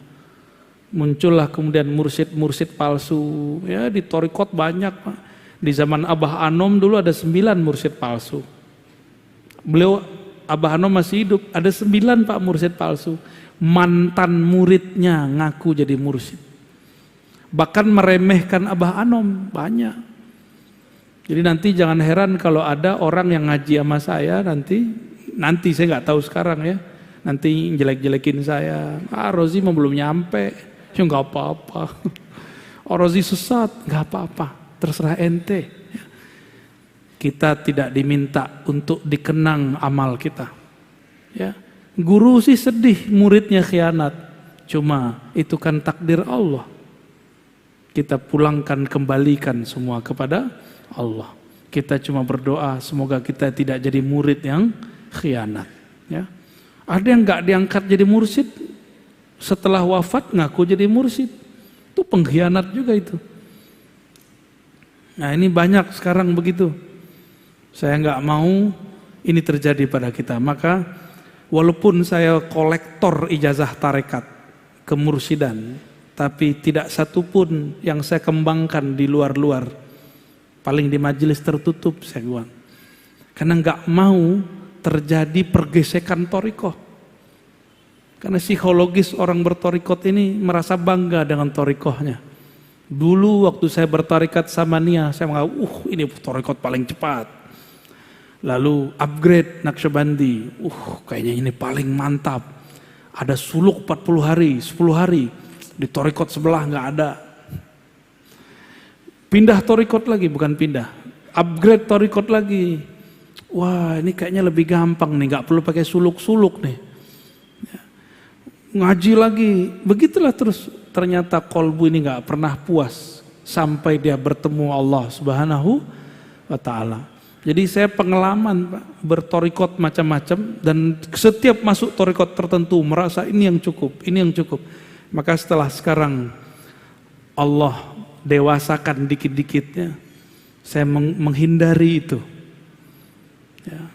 Muncullah kemudian mursyid-mursyid palsu. Ya di Thariqat banyak Pak. Di zaman Abah Anom dulu ada 9 mursyid palsu. Beliau, Abah Anom masih hidup, ada 9 Pak mursyid palsu. Mantan muridnya ngaku jadi mursyid. Bahkan meremehkan Abah Anom, banyak. Jadi nanti jangan heran kalau ada orang yang ngaji sama saya nanti saya nggak tahu sekarang ya, nanti jelek-jelekin saya. Rozi mah belum nyampe, ya nggak apa-apa. Rozi sesat, nggak apa-apa, terserah ente. Kita tidak diminta untuk dikenang amal kita. Ya, guru sih sedih muridnya khianat, cuma itu kan takdir Allah. Kita pulangkan, kembalikan semua kepada Allah. Kita cuma berdoa semoga kita tidak jadi murid yang khianat. Ya, ada yang nggak diangkat jadi mursyid, setelah wafat ngaku jadi mursyid, itu pengkhianat juga itu. Nah ini banyak sekarang begitu. Saya nggak mau ini terjadi pada kita. Maka walaupun saya kolektor ijazah tarekat kemursidan, tapi tidak satupun yang saya kembangkan di luar-luar. Paling di majelis tertutup saya bilang. Karena nggak mau terjadi pergesekan thariqah. Karena psikologis orang berthariqat ini merasa bangga dengan thariqahnya. Dulu waktu saya bertarikat sama Nia, saya menganggap, ini thariqat paling cepat. Lalu upgrade Naqsyabandi, kayaknya ini paling mantap. Ada suluk 40 hari, 10 hari. Di thariqat sebelah nggak ada. Pindah thariqat lagi, bukan pindah, upgrade thariqat lagi. Wah ini kayaknya lebih gampang nih, gak perlu pakai suluk-suluk nih. Ngaji lagi, begitulah terus. Ternyata kolbu ini gak pernah puas sampai dia bertemu Allah Subhanahu wa ta'ala. Jadi saya pengalaman Pak, berthariqat macam-macam, dan setiap masuk thariqat tertentu merasa ini yang cukup, ini yang cukup. Maka setelah sekarang Allah dewasakan dikit-dikitnya, saya menghindari itu. Ya.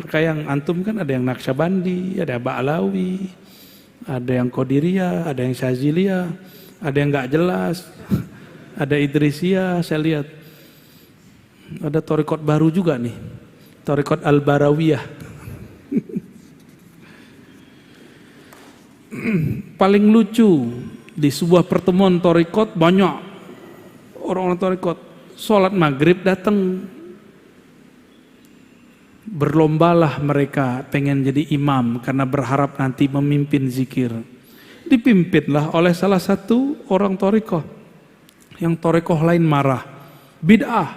Maka yang antum kan ada yang Naqsyabandi, ada Ba'alawi, ada yang Qadiriyah, ada yang Syaziliyah, ada yang nggak jelas, ada Idrisiyah, saya lihat. Ada thariqat baru juga nih, thariqat Al-Barawiyah. Paling lucu, di sebuah pertemuan thariqat banyak orang-orang thariqat, sholat maghrib datang, berlombalah mereka pengen jadi imam karena berharap nanti memimpin zikir. Dipimpinlah oleh salah satu orang thariqah, yang thariqah lain marah, bid'ah,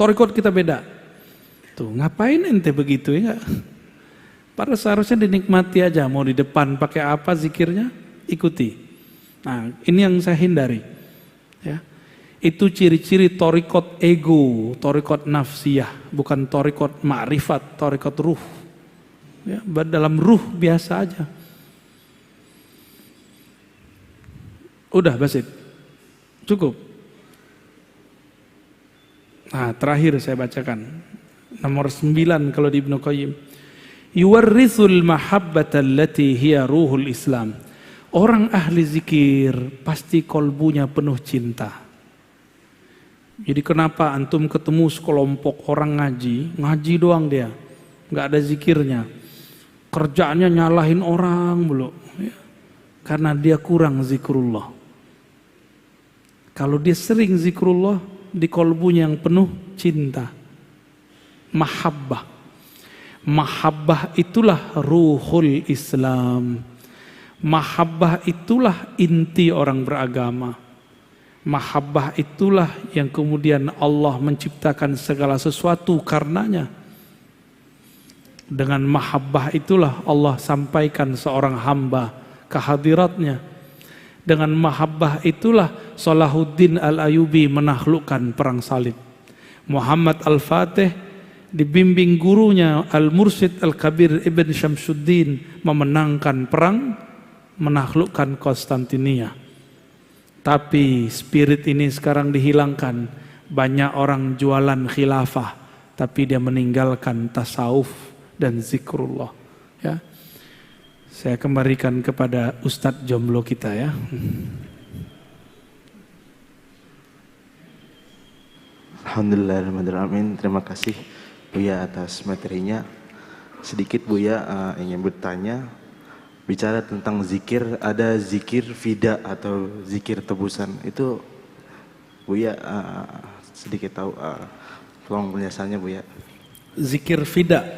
thariqah kita beda. Tuh ngapain ente begitu ya? Padahal seharusnya dinikmati aja, mau di depan pakai apa zikirnya, ikuti. Nah ini yang saya hindari ya. Itu ciri-ciri thariqat ego, thariqat nafsiyah, bukan thariqat ma'rifat, thariqat ruh. Ya, dalam ruh biasa aja. Udah Basit, cukup. Nah terakhir saya bacakan, nomor 9 kalau di Ibnu Qayyim. Yuwarrithul mahabbata allati hiya ruhul Islam. Orang ahli zikir pasti kolbunya penuh cinta. Jadi kenapa antum ketemu sekelompok orang ngaji doang dia, nggak ada zikirnya, kerjaannya nyalahin orang mulu, ya. Karena dia kurang zikrullah. Kalau dia sering zikrullah, di kolbunya yang penuh cinta, mahabbah. Mahabbah itulah ruhul Islam. Mahabbah itulah inti orang beragama. Mahabbah itulah yang kemudian Allah menciptakan segala sesuatu karenanya. Dengan mahabbah itulah Allah sampaikan seorang hamba ke hadiratnya. Dengan mahabbah itulah Salahuddin Al-Ayyubi menaklukkan perang salib. Muhammad Al-Fatih dibimbing gurunya Al-Mursyid Al-Kabir Ibn Syamsuddin memenangkan perang, menaklukkan Konstantinia. Tapi spirit ini sekarang dihilangkan. Banyak orang jualan khilafah, tapi dia meninggalkan tasawuf dan zikrullah. Ya. Saya kembalikan kepada Ustadz jomblo kita ya. Alhamdulillahirrahmanirrahim. Terima kasih Buya atas materinya. Sedikit Buya ingin bertanya, bicara tentang zikir, ada zikir fida atau zikir tebusan. Itu Buya sedikit tahu, tolong penjelasannya Buya. Zikir fida,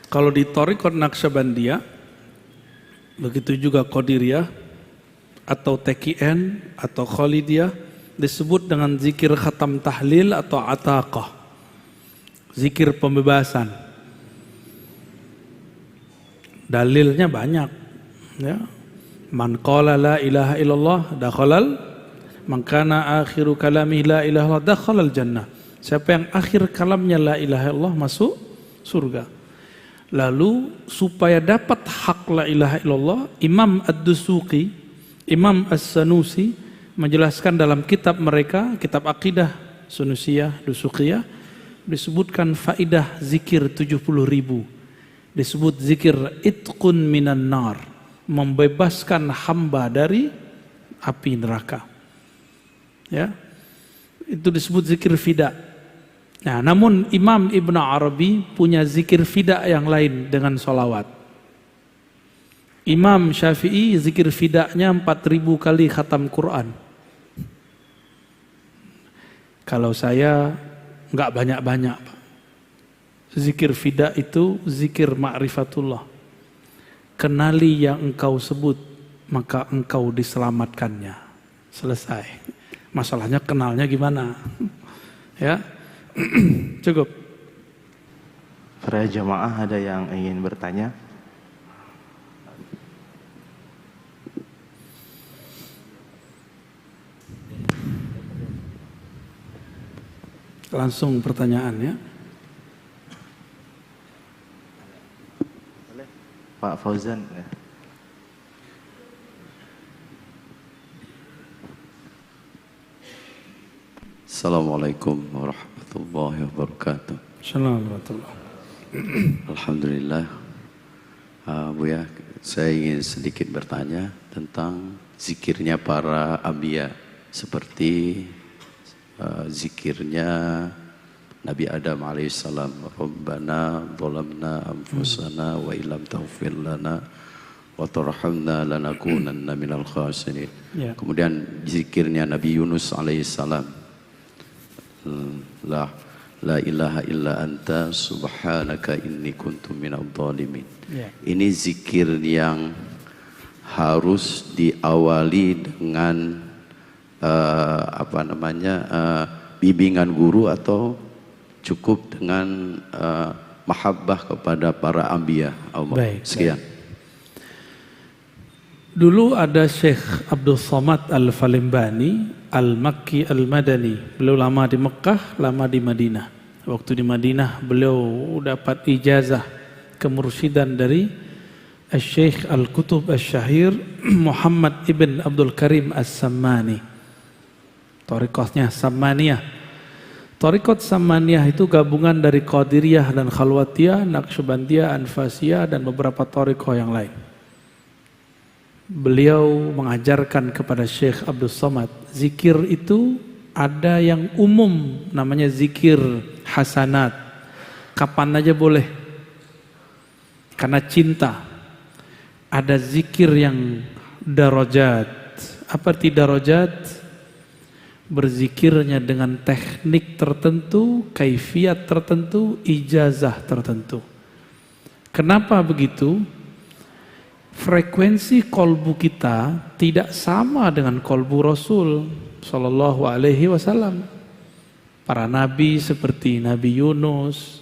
kalau di Thariqat Naqsyabandiyah, begitu juga Qadiriyah atau TKN atau Khalidiyah, disebut dengan zikir khatam tahlil atau ataqah, zikir pembebasan. Dalilnya banyak ya. Man qala la ilaha illallah dakhalal, man kana akhiru kalami la ilaha illallah dakhalal jannah. Siapa yang akhir kalamnya la ilaha illallah masuk surga. Lalu supaya dapat hak la ilaha illallah, Imam Ad-Dusuqi, Imam As-Sanusi menjelaskan dalam kitab mereka, kitab akidah Sunusiyah, Dusuqiyah, disebutkan faidah zikir 70.000. Disebut zikir itqun minan nar, membebaskan hamba dari api neraka. Ya. Itu disebut zikir fida. Nah, namun Imam Ibn Arabi punya zikir fida yang lain dengan sholawat. Imam Syafi'i zikir fidanya 4.000 kali khatam Quran. Kalau saya nggak banyak-banyak, Pak. Zikir fida itu zikir ma'rifatullah. Kenali yang engkau sebut, maka engkau diselamatkannya. Selesai. Masalahnya kenalnya gimana? Ya. Cukup. Para jamaah ada yang ingin bertanya? Langsung pertanyaan ya. Pak Fauzan. Assalamualaikum warahmatullahi wabarakatuh. Assalamualaikum. Alhamdulillah. Buya, saya ingin sedikit bertanya tentang zikirnya para anbiya, seperti zikirnya Nabi Adam alaihissalam, Rabbana zalamna anfusana wa illam taghfir lana wa tarhamna lanakunanna minal khasirin. Ya. Kemudian zikirnya Nabi Yunus alaihissalam, la la ilaha illa anta subhanaka inni kuntu minadh dhalimin. Ini zikir yang harus diawali dengan bimbingan guru atau cukup dengan mahabbah kepada para anbiya Allah. Baik, sekian. Dulu ada Syekh Abdul Somad Al-Falimbani Al-Makki Al-Madani. Beliau lama di Mekah, lama di Madinah. Waktu di Madinah beliau dapat ijazah kemursyidhan dari Syekh Al-Kutub Al-Syahir Muhammad Ibn Abdul Karim As-Sammani. Thariqahnya Sammaniyah. Thariqat Sammaniyah itu gabungan dari Qadiriyah dan Khalwatiyah, Naqsyabandiyah, Anfasiyah dan beberapa thariqah yang lain. Beliau mengajarkan kepada Syekh Abdul Somad, zikir itu ada yang umum namanya zikir hasanat. Kapan aja boleh. Karena cinta. Ada zikir yang darajat. Apa arti darajat? Berzikirnya dengan teknik tertentu, kaifiat tertentu, ijazah tertentu. Kenapa begitu? Frekuensi kolbu kita tidak sama dengan kolbu Rasul Sallallahu Alaihi Wasallam. Para nabi seperti Nabi Yunus,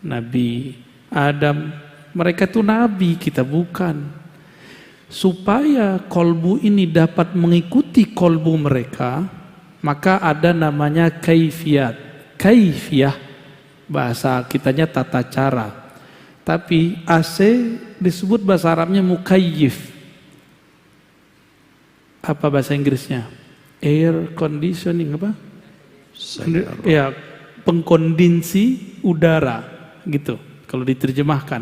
Nabi Adam, mereka itu nabi, kita bukan. Supaya kolbu ini dapat mengikuti kolbu mereka, maka ada namanya kaifiyat. Kaifiyah bahasa kitanya tata cara. Tapi AC disebut bahasa Arabnya mukayyif. Apa bahasa Inggrisnya? Air conditioning apa? Ya, pengkondisi udara gitu kalau diterjemahkan.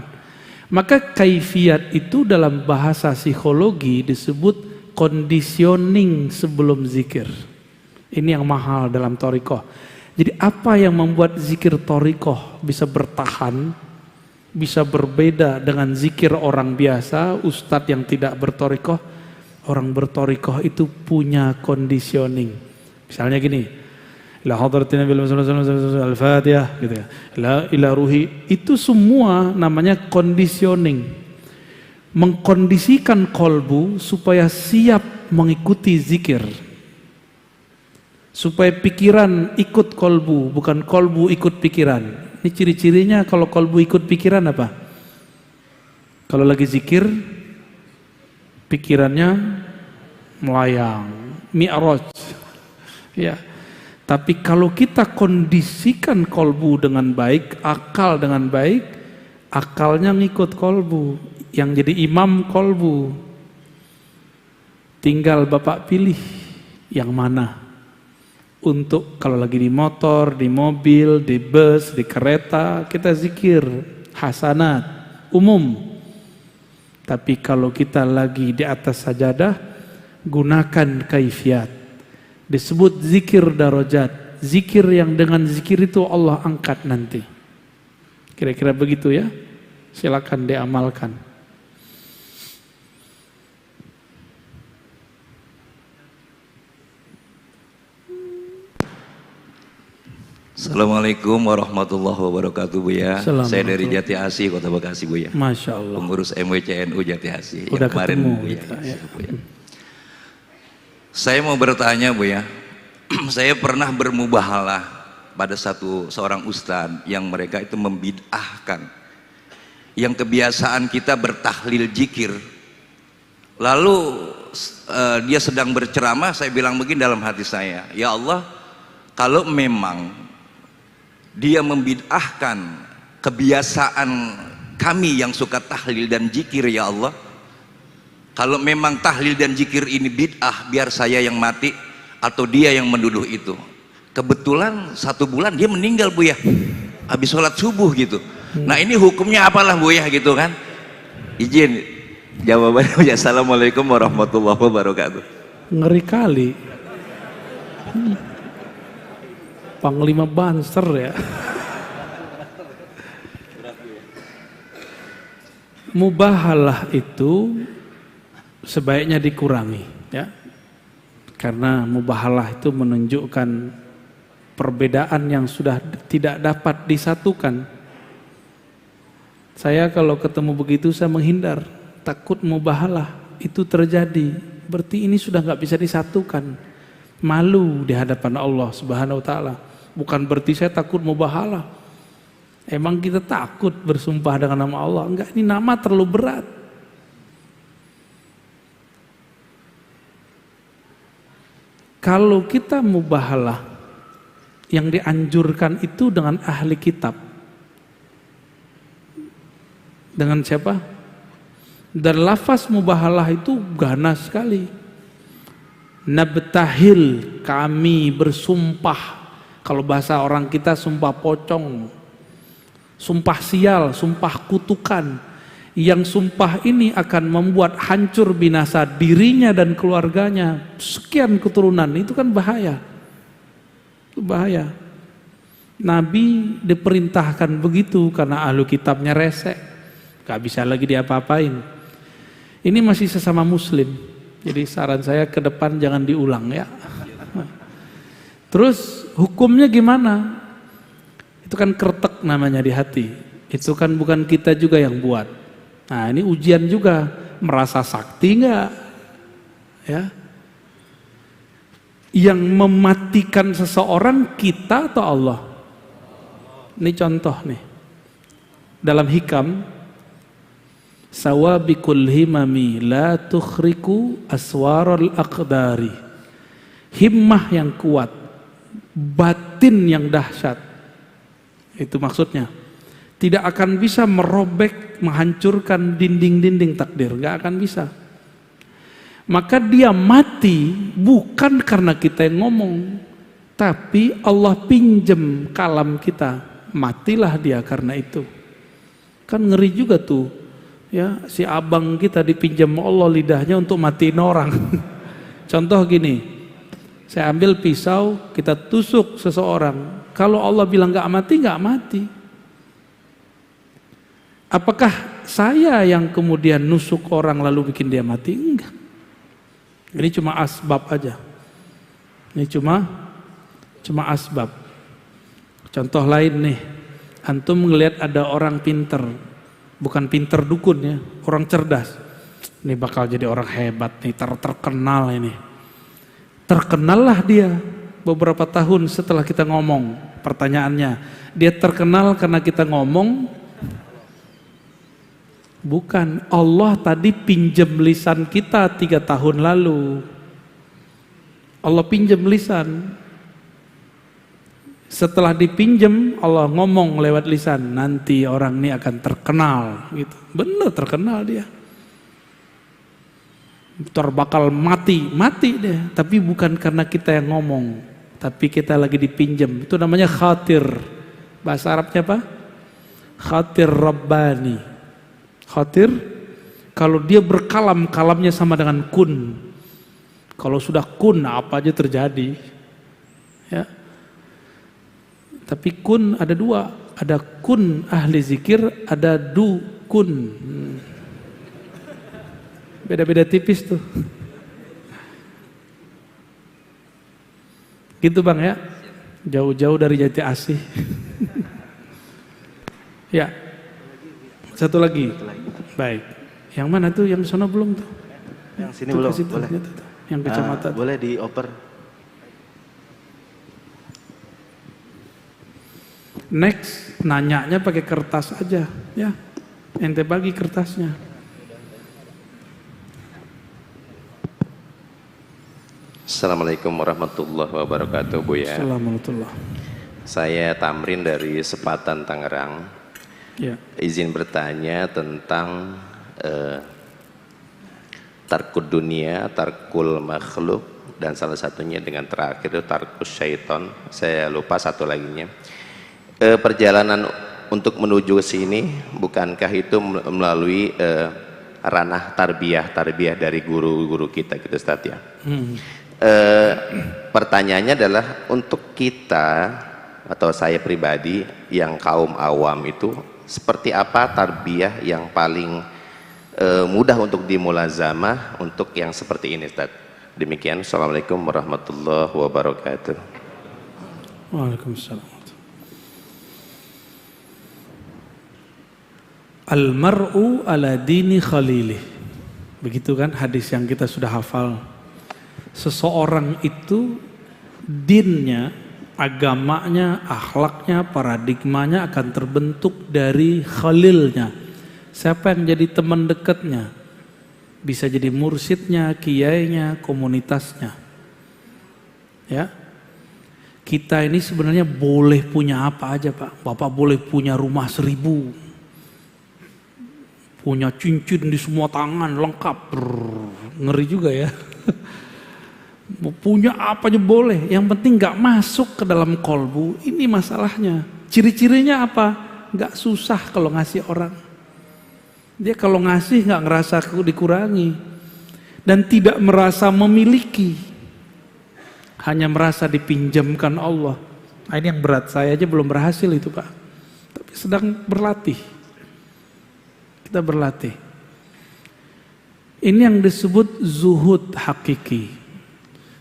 Maka kaifiyat itu dalam bahasa psikologi disebut conditioning sebelum zikir. Ini yang mahal dalam thariqah. Jadi apa yang membuat zikir thariqah bisa bertahan, bisa berbeda dengan zikir orang biasa, ustadz yang tidak berthariqah? Orang berthariqah itu punya conditioning. Misalnya gini, la hadratin nabi al-fatihah gitu ya. La ila ruhi, itu semua namanya conditioning. Mengkondisikan kolbu supaya siap mengikuti zikir. Supaya pikiran ikut kolbu, bukan kolbu ikut pikiran. Ini ciri-cirinya kalau kolbu ikut pikiran apa? Kalau lagi zikir, pikirannya melayang, mi'raj. Ya. Tapi kalau kita kondisikan kolbu dengan baik, akal dengan baik, akalnya ngikut kolbu. Yang jadi imam kolbu. Tinggal Bapak pilih yang mana. Untuk kalau lagi di motor, di mobil, di bus, di kereta, kita zikir hasanat umum. Tapi kalau kita lagi di atas sajadah, gunakan kaifiat. Disebut zikir darajat. Zikir yang dengan zikir itu Allah angkat nanti. Kira-kira begitu ya. Silakan diamalkan. Assalamualaikum warahmatullahi wabarakatuh, Buya. Saya dari Jati Asih, Kota Bekasi, Buya. Masya Allah. Pengurus MWCNU Jati Asih. Udah yang kemarin, ketemu Buya. kita, ya. Saya mau bertanya, Buya. Saya pernah bermubahalah pada seorang ustadz yang mereka itu membid'ahkan. Yang kebiasaan kita bertahlil zikir. Lalu dia sedang berceramah, saya bilang begini dalam hati saya, ya Allah, kalau memang dia membid'ahkan kebiasaan kami yang suka tahlil dan zikir, ya Allah, kalau memang tahlil dan zikir ini bid'ah, biar saya yang mati atau dia yang menduduh itu. Kebetulan 1 bulan dia meninggal, Buya, habis sholat subuh gitu. Nah ini hukumnya apalah, Buya, gitu kan? Izin jawabannya, Buya. Assalamualaikum warahmatullahi wabarakatuh. Ngeri kali. Panglima Banser ya. Mubahalah itu sebaiknya dikurangi ya. Karena mubahalah itu menunjukkan perbedaan yang sudah tidak dapat disatukan. Saya kalau ketemu begitu saya menghindar, takut mubahalah itu terjadi. Berarti ini sudah nggak bisa disatukan. Malu di hadapan Allah Subhanahu wa taala. Bukan berarti saya takut mubahalah. Emang kita takut bersumpah dengan nama Allah? Enggak, ini nama terlalu berat. Kalau kita mubahalah, yang dianjurkan itu dengan ahli kitab. Dengan siapa? Dan lafaz mubahalah itu ganas sekali. Nabtahil, kami bersumpah. Kalau bahasa orang kita sumpah pocong, sumpah sial, sumpah kutukan. Yang sumpah ini akan membuat hancur binasa dirinya dan keluarganya, sekian keturunan. Itu kan bahaya. Itu bahaya. Nabi diperintahkan begitu karena ahlu kitabnya resek, gak bisa lagi diapa-apain. Ini masih sesama muslim, jadi saran saya ke depan jangan diulang ya. Terus hukumnya gimana? Itu kan kretek namanya di hati. Itu kan bukan kita juga yang buat. Nah ini ujian juga, merasa sakti enggak? Ya. Yang mematikan seseorang kita atau Allah? Ini contoh nih. Dalam hikam, sawabikul himami la tukhriku aswarul aqdari. Himmah yang kuat, batin yang dahsyat. Itu maksudnya. Tidak akan bisa merobek, menghancurkan dinding-dinding takdir, gak akan bisa. Maka dia mati bukan karena kita yang ngomong, tapi Allah pinjem kalam kita, matilah dia karena itu. Kan ngeri juga tuh, ya si abang kita dipinjam Allah lidahnya untuk matiin orang. Contoh gini, saya ambil pisau, kita tusuk seseorang, kalau Allah bilang gak mati. Apakah saya yang kemudian nusuk orang lalu bikin dia mati? Enggak. Ini cuma asbab aja. Ini cuma asbab. Contoh lain nih, antum ngelihat ada orang pinter, bukan pinter dukun ya, orang cerdas. Ini bakal jadi orang hebat nih, terkenal ini. Terkenallah dia beberapa tahun setelah kita ngomong. Pertanyaannya, dia terkenal karena kita ngomong? Bukan, Allah tadi pinjam lisan kita 3 tahun lalu. Allah pinjam lisan. Setelah dipinjam, Allah ngomong lewat lisan, nanti orang ini akan terkenal gitu. Benar terkenal dia. Bakal mati deh, tapi bukan karena kita yang ngomong, tapi kita lagi dipinjam. Itu namanya khatir. Bahasa Arabnya apa? Khatir Rabbani. Khatir, kalau dia berkalam, kalamnya sama dengan kun. Kalau sudah kun, apa aja terjadi. Ya. Tapi kun ada 2, ada kun ahli zikir, ada dukun. Beda-beda tipis tuh. Gitu bang ya, jauh-jauh dari Jati Asih. Ya, satu lagi. Baik. Yang mana tuh? Yang sana belum tuh? Yang sini belum, boleh. Yang kecamatan. Boleh dioper. Next, nanyanya pakai kertas aja, ya. Ente bagi kertasnya. Assalamualaikum warahmatullahi wabarakatuh, Bu ya. Assalamualaikum. Saya Tamrin dari Sepatan, Tangerang. Ya. Izin bertanya tentang tarkud dunia, tarkul makhluk, dan salah satunya dengan terakhir itu tarkus syaiton. Saya lupa satu laginya. Perjalanan untuk menuju ke sini, bukankah itu melalui ranah tarbiyah dari guru-guru kita gitu Ustaz ya? Pertanyaannya adalah untuk kita atau saya pribadi yang kaum awam itu, seperti apa tarbiyah yang paling mudah untuk dimulazamah untuk yang seperti ini Ustaz? Demikian, Assalamualaikum warahmatullahi wabarakatuh. Waalaikumsalam. Al-mar'u ala dini khalilih. Begitu kan hadis yang kita sudah hafal. Seseorang itu dinnya, agamanya, akhlaknya, paradigmanya akan terbentuk dari khalilnya. Siapa yang jadi teman dekatnya? Bisa jadi mursyidnya, kiainya, komunitasnya. Ya. Kita ini sebenarnya boleh punya apa aja, Pak. Bapak boleh punya rumah 1000. Punya cincin di semua tangan lengkap. Ngeri juga ya. Mau punya apa aja boleh, yang penting gak masuk ke dalam kolbu. Ini masalahnya. Ciri-cirinya apa? Gak susah kalau ngasih orang. Dia kalau ngasih gak ngerasa dikurangi. Dan tidak merasa memiliki. Hanya merasa dipinjamkan Allah. Nah, ini yang berat, saya aja belum berhasil itu Pak. Tapi sedang berlatih. Kita berlatih. Ini yang disebut zuhud hakiki.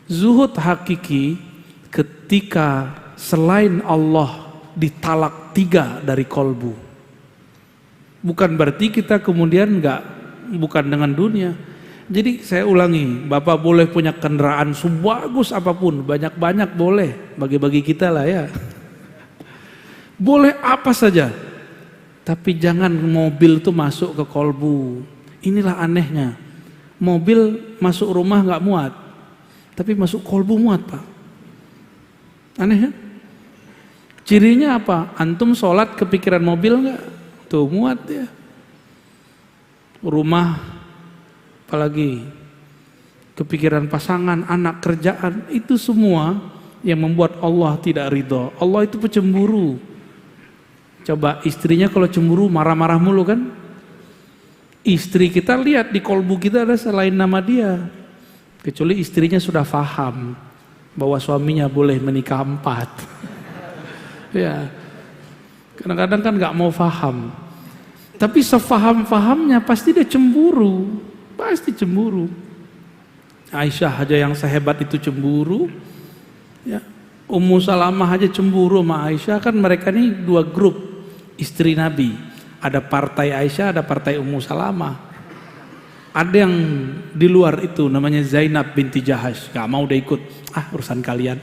Zuhud hakiki ketika selain Allah ditalak 3 dari kolbu. Bukan berarti kita kemudian bukan dengan dunia. Jadi saya ulangi, Bapak boleh punya kendaraan sebagus apapun, banyak-banyak boleh, bagi-bagi kita lah ya. Boleh apa saja, tapi jangan mobil itu masuk ke kolbu. Inilah anehnya, mobil masuk rumah nggak muat, tapi masuk kolbu muat Pak. Aneh ya? Cirinya apa? Antum sholat kepikiran mobil nggak? Tuh muat ya. Rumah, apalagi kepikiran pasangan, anak, kerjaan, itu semua yang membuat Allah tidak ridho. Allah itu pecemburu. Coba istrinya kalau cemburu marah-marah mulu kan? Istri kita lihat di kolbu kita ada selain nama dia. Kecuali istrinya sudah faham bahwa suaminya boleh menikah 4. Ya, kadang-kadang kan nggak mau faham. Tapi sefaham-fahamnya pasti dia cemburu. Pasti cemburu. Aisyah aja yang sehebat itu cemburu. Ya. Ummu Salamah aja cemburu sama Aisyah. Kan mereka ini 2 grup istri Nabi. Ada partai Aisyah, ada partai Ummu Salamah. Ada yang di luar itu namanya Zainab binti Jahash. Gak mau udah ikut. Urusan kalian.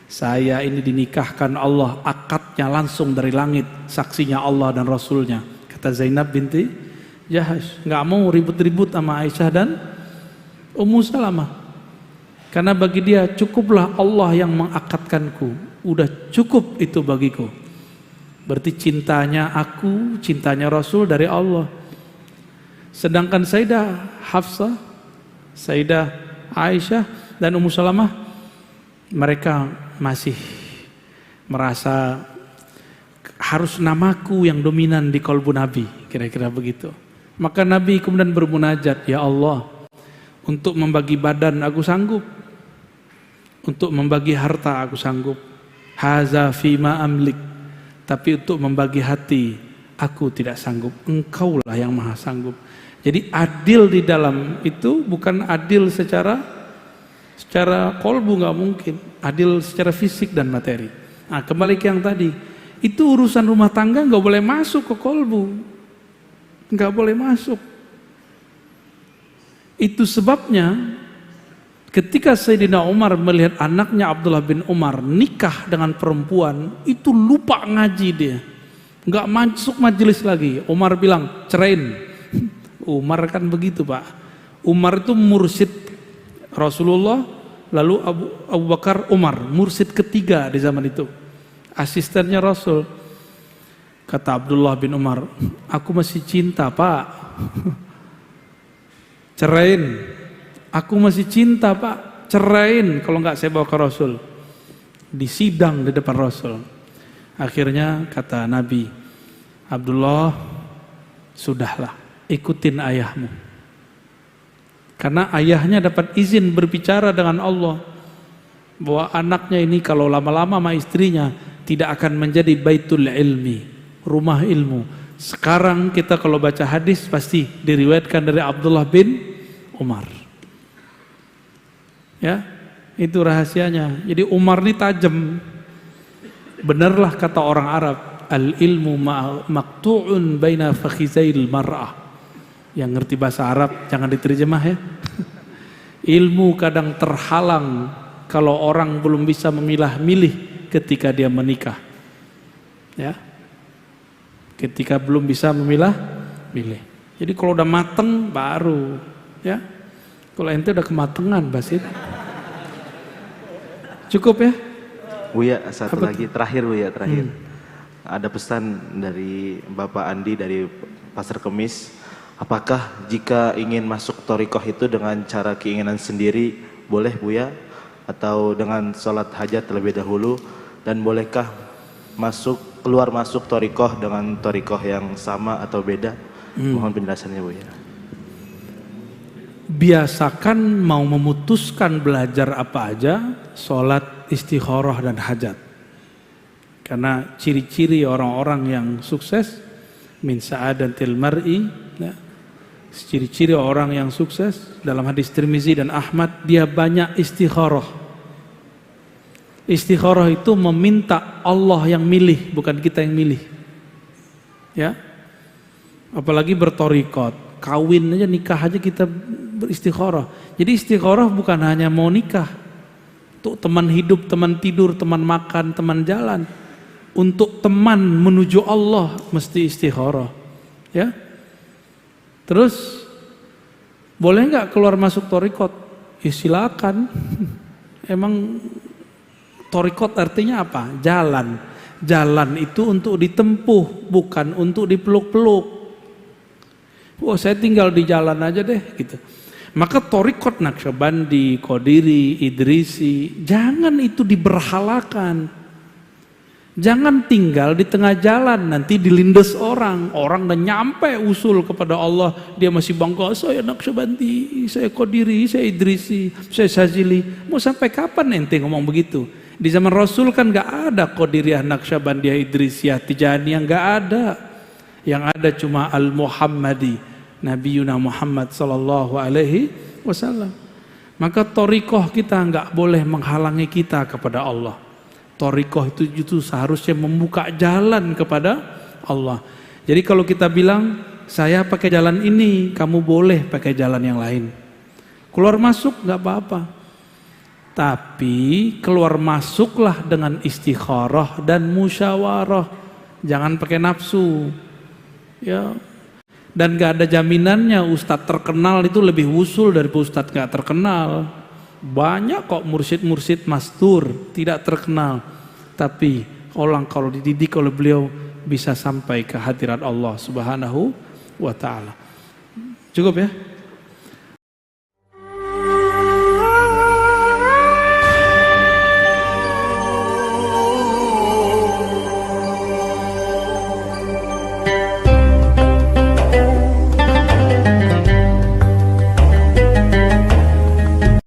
Saya ini dinikahkan Allah, akadnya langsung dari langit. Saksinya Allah dan Rasulnya. Kata Zainab binti Jahash, nggak mau ribut-ribut sama Aisyah dan Ummu Salamah. Karena bagi dia cukuplah Allah yang mengakatkanku, udah cukup itu bagiku. Berarti cintanya aku, cintanya Rasul dari Allah. Sedangkan Sayyidah Hafsah, Sayyidah Aisyah dan Ummu Salamah, mereka masih merasa harus namaku yang dominan di kolbu Nabi, kira-kira begitu. Maka Nabi kemudian bermunajat, ya Allah, untuk membagi badan aku sanggup, untuk membagi harta aku sanggup, haza fima amlik, tapi untuk membagi hati aku tidak sanggup, engkaulah yang maha sanggup. Jadi adil di dalam itu bukan adil secara kolbu, nggak mungkin, adil secara fisik dan materi. Nah, kembali ke yang tadi, itu urusan rumah tangga nggak boleh masuk ke kolbu. Nggak boleh masuk. Itu sebabnya ketika Sayyidina Umar melihat anaknya Abdullah bin Umar nikah dengan perempuan, itu lupa ngaji dia. Nggak masuk majelis lagi. Umar bilang, cerain. Umar kan begitu Pak. Umar itu mursyid Rasulullah, lalu Abu Bakar Umar, mursyid ketiga di zaman itu. Asistennya Rasul. Kata Abdullah bin Umar, aku masih cinta Pak. Cerain. Aku masih cinta Pak. Cerain, kalau enggak saya bawa ke Rasul. Disidang di depan Rasul. Akhirnya kata Nabi, Abdullah, sudahlah, ikutin ayahmu. Karena ayahnya dapat izin berbicara dengan Allah. Bahwa anaknya ini kalau lama-lama sama istrinya tidak akan menjadi baitul ilmi, rumah ilmu. Sekarang kita kalau baca hadis pasti diriwayatkan dari Abdullah bin Umar. Ya, itu rahasianya. Jadi Umar ini tajam. Benarlah kata orang Arab, al-ilmu maqtu'un baina fakhizail mar'ah. Yang ngerti bahasa Arab jangan diterjemah ya. Ilmu kadang terhalang kalau orang belum bisa memilah-milih ketika dia menikah. Ya. Ketika belum bisa memilah-milih. Jadi kalau udah mateng baru ya. Kalau ente udah kematangan Basit. Cukup ya? Buya, satu Apa lagi terakhir Buya, terakhir. Ada pesan dari Bapak Andi dari Pasar Kemis. Apakah jika ingin masuk thariqah itu dengan cara keinginan sendiri boleh Buya? Atau dengan sholat hajat terlebih dahulu? Dan bolehkah keluar masuk thariqah dengan thariqah yang sama atau beda? Mohon penjelasannya Buya. Biasakan mau memutuskan belajar apa aja, sholat, istikharah dan hajat. Karena ciri-ciri orang-orang yang sukses, min sa'adatil mar'i, ya, ciri-ciri orang yang sukses dalam hadis Tirmizi dan Ahmad, dia banyak istikharah. Istikharah itu meminta Allah yang milih, bukan kita yang milih. Ya, apalagi berthariqat, kawin aja, nikah aja kita beristikharah. Jadi istikharah bukan hanya mau nikah, untuk teman hidup, teman tidur, teman makan, teman jalan. Untuk teman menuju Allah mesti istikharah. Ya. Terus boleh nggak keluar masuk thariqat? Ya silakan. Emang thariqat artinya apa? Jalan. Jalan itu untuk ditempuh, bukan untuk dipeluk-peluk. Wah, saya tinggal di jalan aja deh gitu. Maka thariqat Naqsyabandi, Qadiri, Idrisi, jangan itu diberhalakan. Jangan tinggal di tengah jalan, nanti dilindes orang. Orang udah nyampe usul kepada Allah, dia masih bangga, saya Naqsyabandi, saya Qadiri, saya Idrisi, saya Syazili. Mau sampai kapan ente ngomong begitu? Di zaman Rasul kan gak ada Qadiriyah, Naqsyabandiyah, Idrisiyah, Tijaniyah, gak ada. Yang ada cuma Al-Muhammadi, Nabiuna Muhammad sallallahu alaihi wasallam. Maka thariqah kita enggak boleh menghalangi kita kepada Allah. Thariqah itu seharusnya membuka jalan kepada Allah. Jadi kalau kita bilang, saya pakai jalan ini, kamu boleh pakai jalan yang lain. Keluar masuk enggak apa-apa. Tapi keluar masuklah dengan istikharah dan musyawarah. Jangan pakai nafsu. Ya. Dan gak ada jaminannya ustadz terkenal itu lebih usul dari ustadz gak terkenal. Banyak kok mursyid-mursyid mastur tidak terkenal, tapi orang kalau dididik oleh beliau bisa sampai ke hadirat Allah Subhanahu wa ta'ala. Cukup ya?